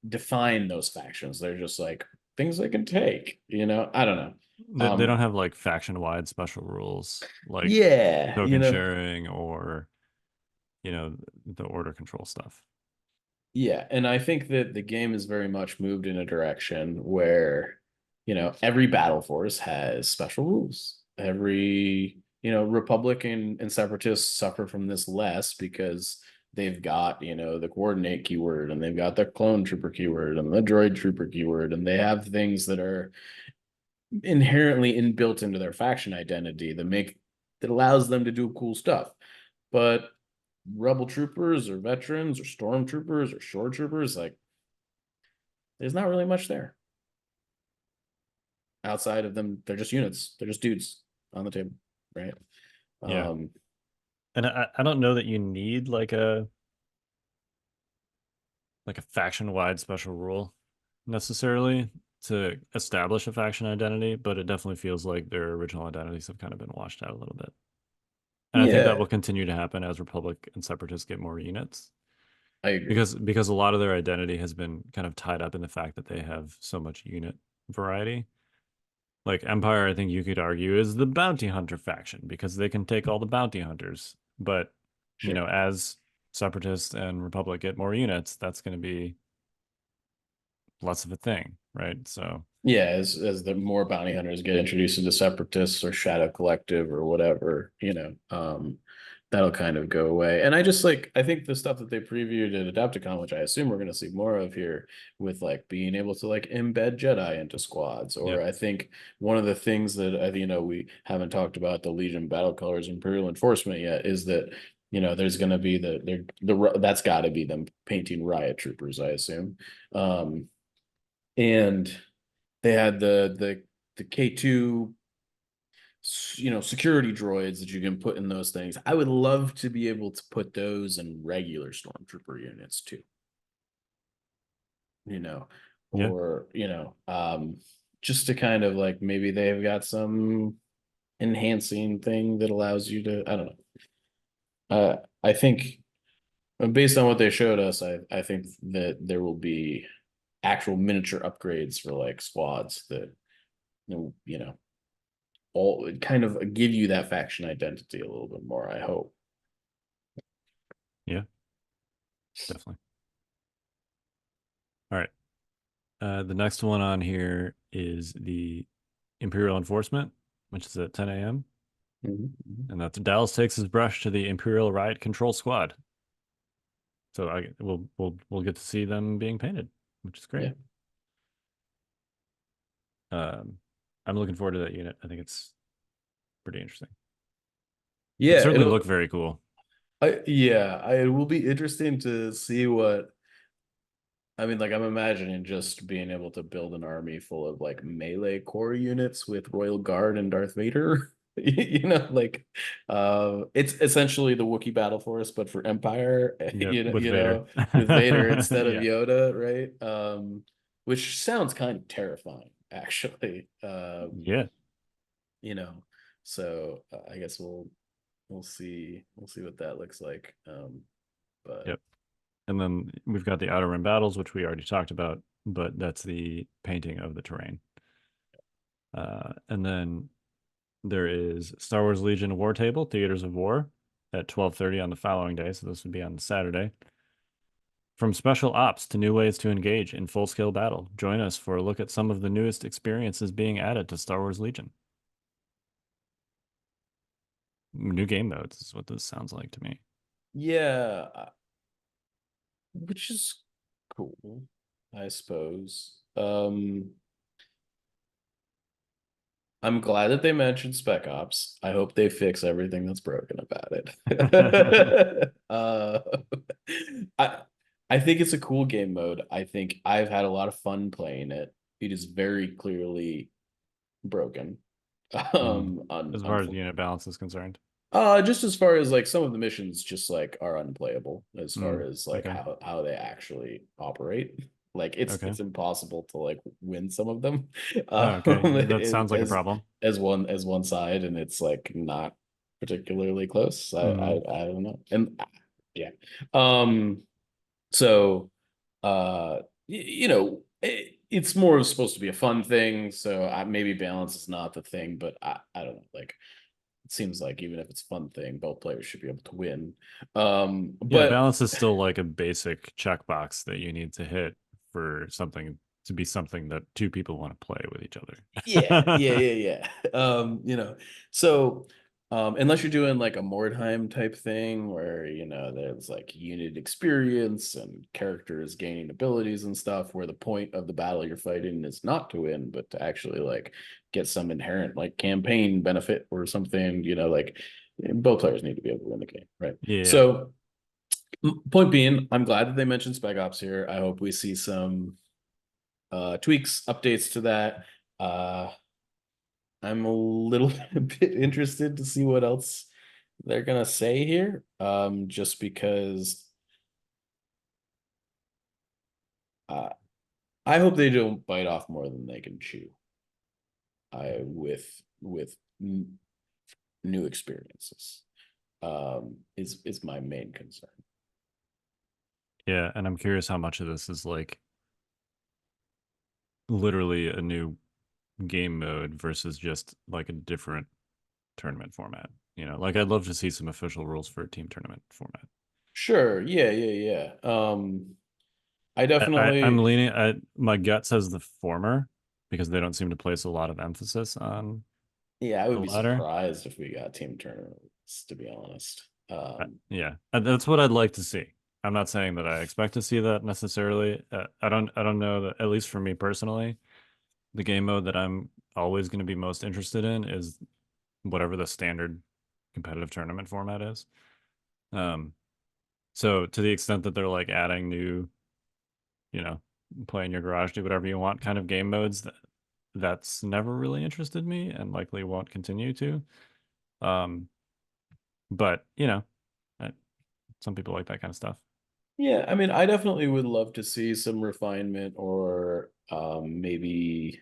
define those factions. They're just like things they can take, I don't know. They don't have like faction-wide special rules like Yeah, token sharing or the order control stuff. Yeah, and I think that the game has very much moved in a direction where, every battle force has special rules. Every, Republic and Separatists suffer from this less because they've got, the coordinate keyword and they've got the clone trooper keyword and the droid trooper keyword, and they have things that are inherently inbuilt into their faction identity that allows them to do cool stuff. But rebel troopers or veterans or stormtroopers or shore troopers, like, there's not really much there outside of them. They're just units, they're just dudes on the table, right? Yeah. And I don't know that you need like a faction-wide special rule necessarily to establish a faction identity, but it definitely feels like their original identities have kind of been washed out a little bit. And I think that will continue to happen as Republic and Separatists get more units. I agree. Because a lot of their identity has been kind of tied up in the fact that they have so much unit variety. Like Empire, I think you could argue, is the bounty hunter faction because they can take all the bounty hunters. But as Separatists and Republic get more units, that's going to be less of a thing, right? So yeah, as the more bounty hunters get introduced into Separatists or Shadow Collective or whatever, that'll kind of go away. And I think the stuff that they previewed at Adepticon, which I assume we're going to see more of here, with like being able to like embed Jedi into squads, or I think one of the things that we haven't talked about the Legion battle colors Imperial Enforcement yet is that there's going to be that's got to be them painting riot troopers, I assume. And they had the K2 security droids that you can put in those things. I would love to be able to put those in regular stormtrooper units too. Or just to kind of like, maybe they've got some enhancing thing that allows you to, I don't know. I think based on what they showed us, I think that there will be actual miniature upgrades for like squads that all kind of give you that faction identity a little bit more, I hope. Yeah, definitely. All right. The next one on here is the Imperial Enforcement, which is at 10 a.m. And that's Dallas takes his brush to the Imperial Riot Control Squad. So we'll get to see them being painted, which is great. Yeah. I'm looking forward to that unit. I think it's pretty interesting. Yeah, it certainly look very cool. It will be interesting to see what. I mean, like, I'm imagining just being able to build an army full of like melee core units with Royal Guard and Darth Vader. It's essentially the Wookiee battle force, but for Empire. With Vader. With Vader instead of Yoda, right? Which sounds kind of terrifying, actually. So I guess we'll see what that looks like. But and then we've got the Outer Rim battles, which we already talked about, but that's the painting of the terrain. And then there is Star Wars Legion War Table, Theaters of War, at 12:30 on the following day. So this would be on Saturday. From special ops to new ways to engage in full-scale battle, join us for a look at some of the newest experiences being added to Star Wars Legion. New game modes is what this sounds like to me. Yeah, which is cool, I suppose. I'm glad that they mentioned Spec Ops. I hope they fix everything that's broken about it. I I think it's a cool game mode. I think I've had a lot of fun playing it. It is very clearly broken. As far as unit balance is concerned. Just as far as like some of the missions just like are unplayable as far as like Okay. how they actually operate. Like Okay. it's impossible to like win some of them. Oh, okay. That sounds like a as problem. as one side, and it's like not particularly close. I don't know. And yeah. Um so you know, it's more supposed to be a fun thing, so maybe balance is not the thing, but I don't know, like it seems like even if it's a fun thing, both players should be able to win. Yeah, But balance is still like a basic checkbox that you need to hit for something to be something that two people want to play with each yeah. You know, so unless you're doing like a Mordheim type thing where there's like unit experience and characters gaining abilities and stuff, where the point of the battle you're fighting is not to win, but to actually like get some inherent like campaign benefit or something, like both players need to be able to win the game, right? Yeah. So point being, I'm glad that they mentioned Spec Ops here. I hope we see some tweaks, updates to that. Uh, I'm a little bit interested to see what else they're gonna say here. Just because uh, I hope they don't bite off more than they can chew. With new experiences, is my main concern. Yeah, and I'm curious how much of this is like literally a new game mode versus just like a different tournament format. Like I'd love to see some official rules for a team tournament format. Sure, yeah. I I'm definitely, leaning. My gut says the former because they don't seem to place a lot of emphasis on yeah, I the would be latter. surprised if we got team tournaments, to be honest. Yeah, that's what I'd like to see. I'm not saying that I expect to see that necessarily. I don't know that, at least for me personally, the game mode that I'm always going to be most interested in is whatever the standard competitive tournament format is. So to the extent that they're like adding new, you know, play in your garage, do whatever you want kind of game modes, that's never really interested me and likely won't continue to. Um, but uh, some people like that kind of stuff. Yeah, I mean, I definitely would love to see some refinement or maybe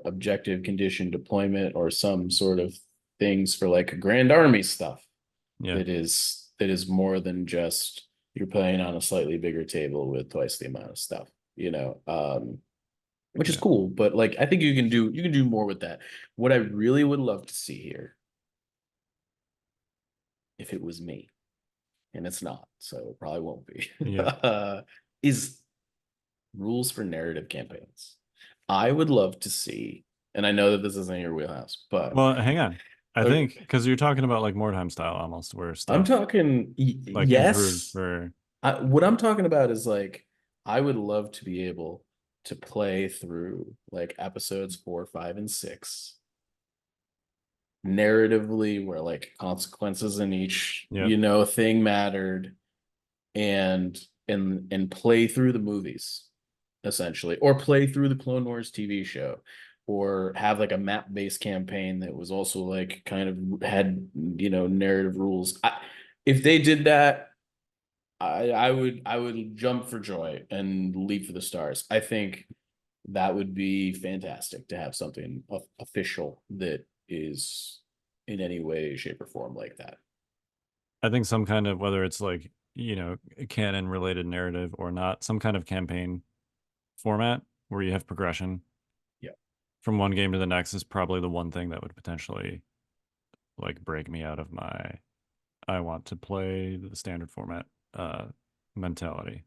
objective condition deployment or some sort of things for like Grand Army stuff Yeah, that is more than just you're playing on a slightly bigger table with twice the amount of stuff, which is yeah, cool, but like I think you can do more with that. What I really would love to see here, if it was me, and it's not, so it probably won't be, yeah. is rules for narrative campaigns. I would love to see, and I know that this isn't your wheelhouse, but Well, hang on. I uh, think because you're talking about like Mordheim style almost, where I'm stuff talking like improves yes. for. What I'm talking about is like I would love to be able to play through like episodes 4, 5, and 6 narratively, where like consequences in each Yep. thing mattered, and play through the movies essentially, or play through the Clone Wars TV show, or have like a map-based campaign that was also like kind of had narrative rules. If they did that, I would jump for joy and leap for the stars. I think that would be fantastic to have something official that is in any way, shape, or form like that. I think some kind of, whether it's like canon related narrative or not, some kind of campaign format where you have progression Yeah. from one game to the next is probably the one thing that would potentially like break me out of my I want to play the standard format uh mentality.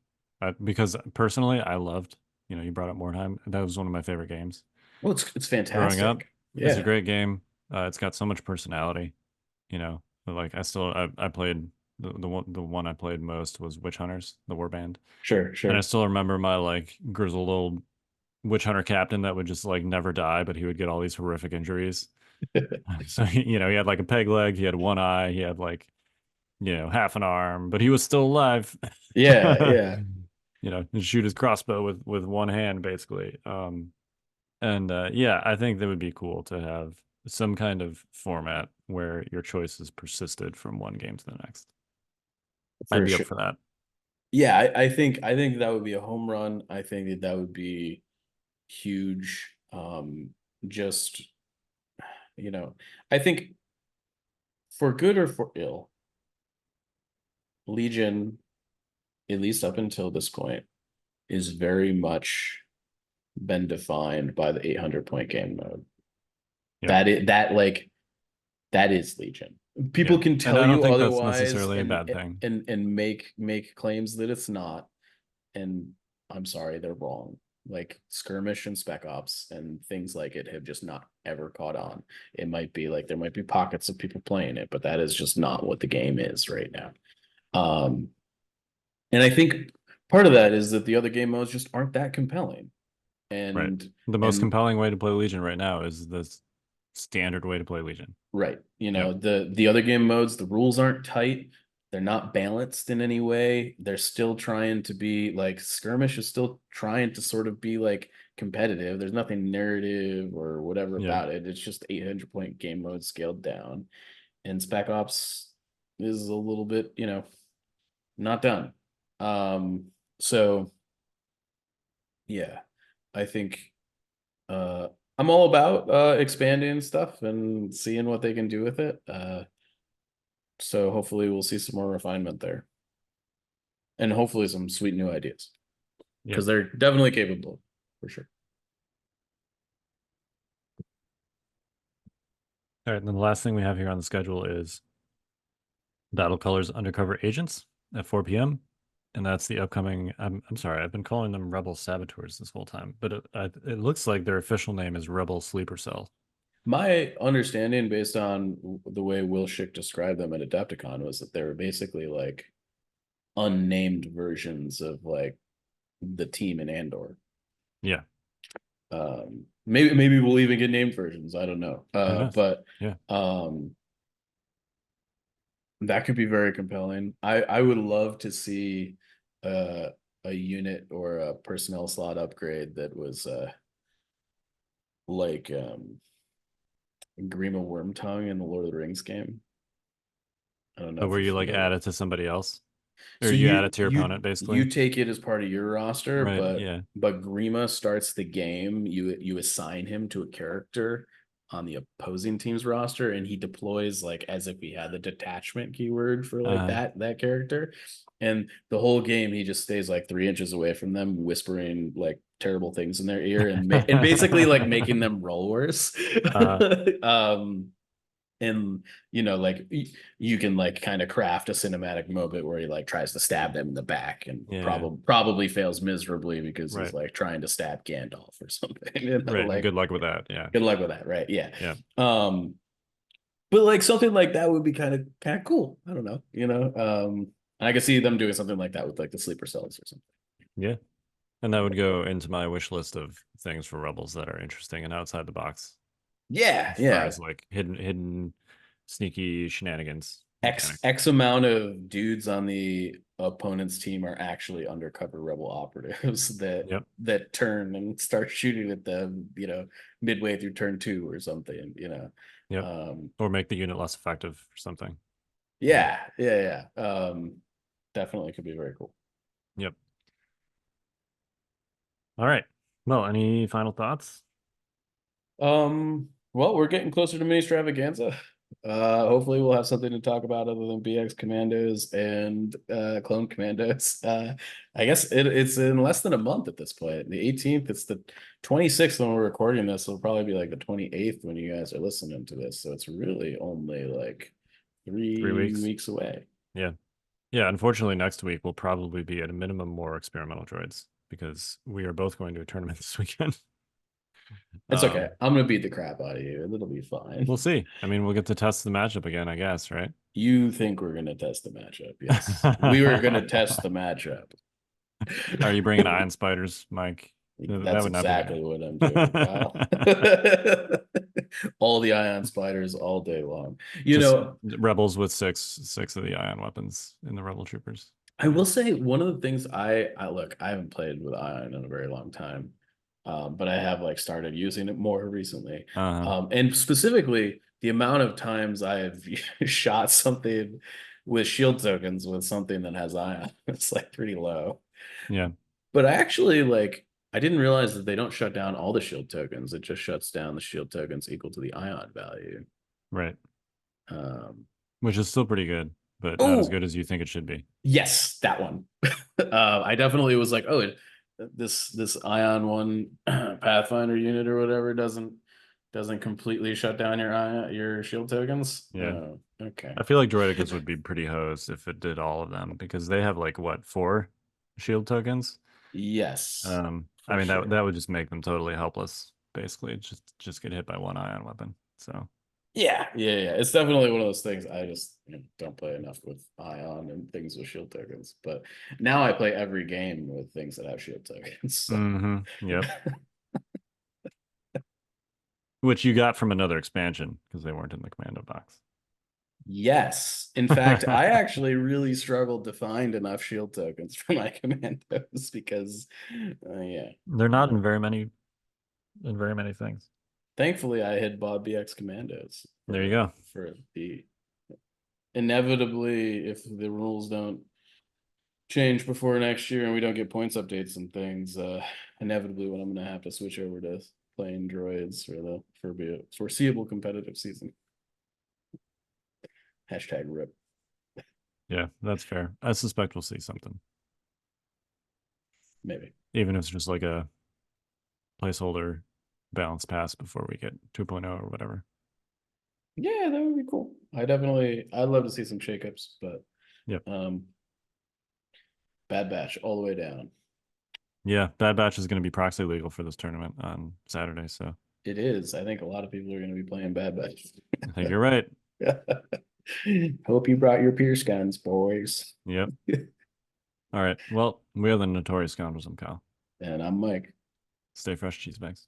Because personally I loved, you brought up Mordheim. That was one of my favorite games Well, it's growing up. fantastic. It's a Yeah. great game. It's got so much personality, like I played The one I played most was Witch Hunters, the warband. Sure, And I sure. still remember my like grizzled old witch hunter captain that would just like never die, but he would get all these horrific injuries. So he had like a peg leg, he had one eye, he had like half an arm, but he was still alive. Yeah, yeah. And shoot his crossbow with one hand basically. And yeah, I think that would be cool to have some kind of format where your choices persisted from one game to the next. I'd For be up sure. for that. Yeah, I think that would be a home run. I think that would be huge. Just I think for good or for ill, Legion, at least up until this point, is very much been defined by the 800-point game mode. Yeah. That is Legion. People Yeah. can And tell I don't you think that's otherwise necessarily a and bad thing. make claims that it's not. And I'm sorry, they're wrong. Like Skirmish and Spec Ops and things like it have just not ever caught on. It might be like there might be pockets of people playing it, but that is just not what the game is right now. And I think part of that is that the other game modes just aren't that compelling. Right. And The most and compelling way to play Legion right now is the standard way to play Legion. right, Yep. the other game modes, the rules aren't tight. They're not balanced in any way. They're still trying to be like Skirmish is still trying to sort of be like competitive. There's nothing narrative or whatever Yeah. about it. It's just 800-point game mode scaled down. And Spec Ops is a little bit, not done. So yeah, I think I'm all about expanding stuff and seeing what they can do with it. So hopefully we'll see some more refinement there. And hopefully some sweet new ideas. Yep. Because they're definitely capable, for sure. All right. And then the last thing we have here on the schedule is Battle Colors Undercover Agents at 4 p.m. And that's the upcoming. I'm sorry, I've been calling them Rebel Saboteurs this whole time, but it looks like their official name is Rebel Sleeper Cell. My understanding, based on the way Will Schick described them at Adepticon, was that they were basically like unnamed versions of like the team in Andor. Yeah. Maybe we'll even get named versions. I don't know. But yeah, that could be very compelling. I would love to see a unit or a personnel slot upgrade that was like Grima Wormtongue in the Lord of the Rings game. I don't know. but If where you're you like familiar. add it to somebody else, or So you add it you to your opponent, you basically. take it as part of your roster, Right. but Yeah. Grima starts the game. You assign him to a character on the opposing team's roster, and he deploys like as if he had the detachment keyword for like that character. And the whole game, he just stays like 3 inches away from them, whispering like terrible things in their ear, and basically like making them roll worse. And like you can like kind of craft a cinematic moment where he like tries to stab them in the back and Yeah. probably fails miserably because he's Right. like trying to stab Gandalf or something. Right. Like Good luck with that. Yeah. good luck with that, right? Yeah. Yeah. But like something like that would be kind of cool. I don't know. I could see them doing something like that with like the sleeper cells or something. Yeah. And that would go into my wish list of things for Rebels that are interesting and outside the box. Yeah, As far yeah. as like hidden sneaky shenanigans. X amount of dudes on the opponent's team are actually undercover rebel operatives that turn and start shooting at them, midway through turn 2 or something, Yep. Or make the unit less effective or something. Yeah. Definitely could be very cool. Yep. All right. Well, any final thoughts? Well, we're getting closer to Ministravaganza. Hopefully we'll have something to talk about other than BX Commandos and Clone Commandos. I guess it's in less than a month at this point. The 18th, it's the 26th when we're recording this. It'll probably be like the 28th when you guys are listening to this. So it's really only like 3 weeks away. Yeah. Yeah. Unfortunately, next week will probably be at a minimum more experimental droids because we are both going to a tournament this weekend. It's okay. I'm gonna beat the crap out of you. It'll be fine. We'll see. I mean, we'll get to test the matchup again, I guess, right? You think we're gonna test the matchup? Yes, we were gonna test the matchup. Are you bringing iron spiders, Mike? That's exactly what I'm doing, Kyle. All the ion spiders all day long. Just rebels with six of the ion weapons in the rebel troopers. I will say one of the things I look, I haven't played with ion in a very long time. But I have like started using it more recently. And specifically the amount of times I have shot something with shield tokens with something that has ion, it's like pretty low. Yeah. But I actually I didn't realize that they don't shut down all the shield tokens. It just shuts down the shield tokens equal to the ion value. Right. Which is still pretty good, but not as good as you think it should be. Yes, that one. I definitely was like, oh, this ion one Pathfinder unit or whatever doesn't completely shut down your shield tokens. Yeah. Okay. I feel like Droidicus would be pretty hosed if it did all of them, because they have like what, 4 shield tokens? Yes. I mean that would just make them totally helpless, basically. Just get hit by one ion weapon. So yeah. It's definitely one of those things. I just don't play enough with ion and things with shield tokens. But now I play every game with things that have shield tokens. So. Yep. Which you got from another expansion because they weren't in the commando box. Yes. In fact, I actually really struggled to find enough shield tokens for my commandos because they're not in very many things. Thankfully, I had bought BX Commandos. There you go. For the inevitably, if the rules don't change before next year and we don't get points updates and things, inevitably when I'm gonna have to switch over to playing droids for the foreseeable competitive season. Hashtag RIP. Yeah, that's fair. I suspect we'll see something. Maybe. Even if it's just like a placeholder balance pass before we get 2.0 or whatever. Yeah, that would be cool. I'd love to see some shakeups, but yep. Bad Batch all the way down. Yeah, Bad Batch is going to be proxy legal for this tournament on Saturday, so. It is. I think a lot of people are going to be playing Bad Batch. I think you're right. Hope you brought your Pierce guns, boys. Yep. All right. Well, we are the Notorious Scoundrels. I'm Kyle. And I'm Mike. Stay fresh, cheese bags.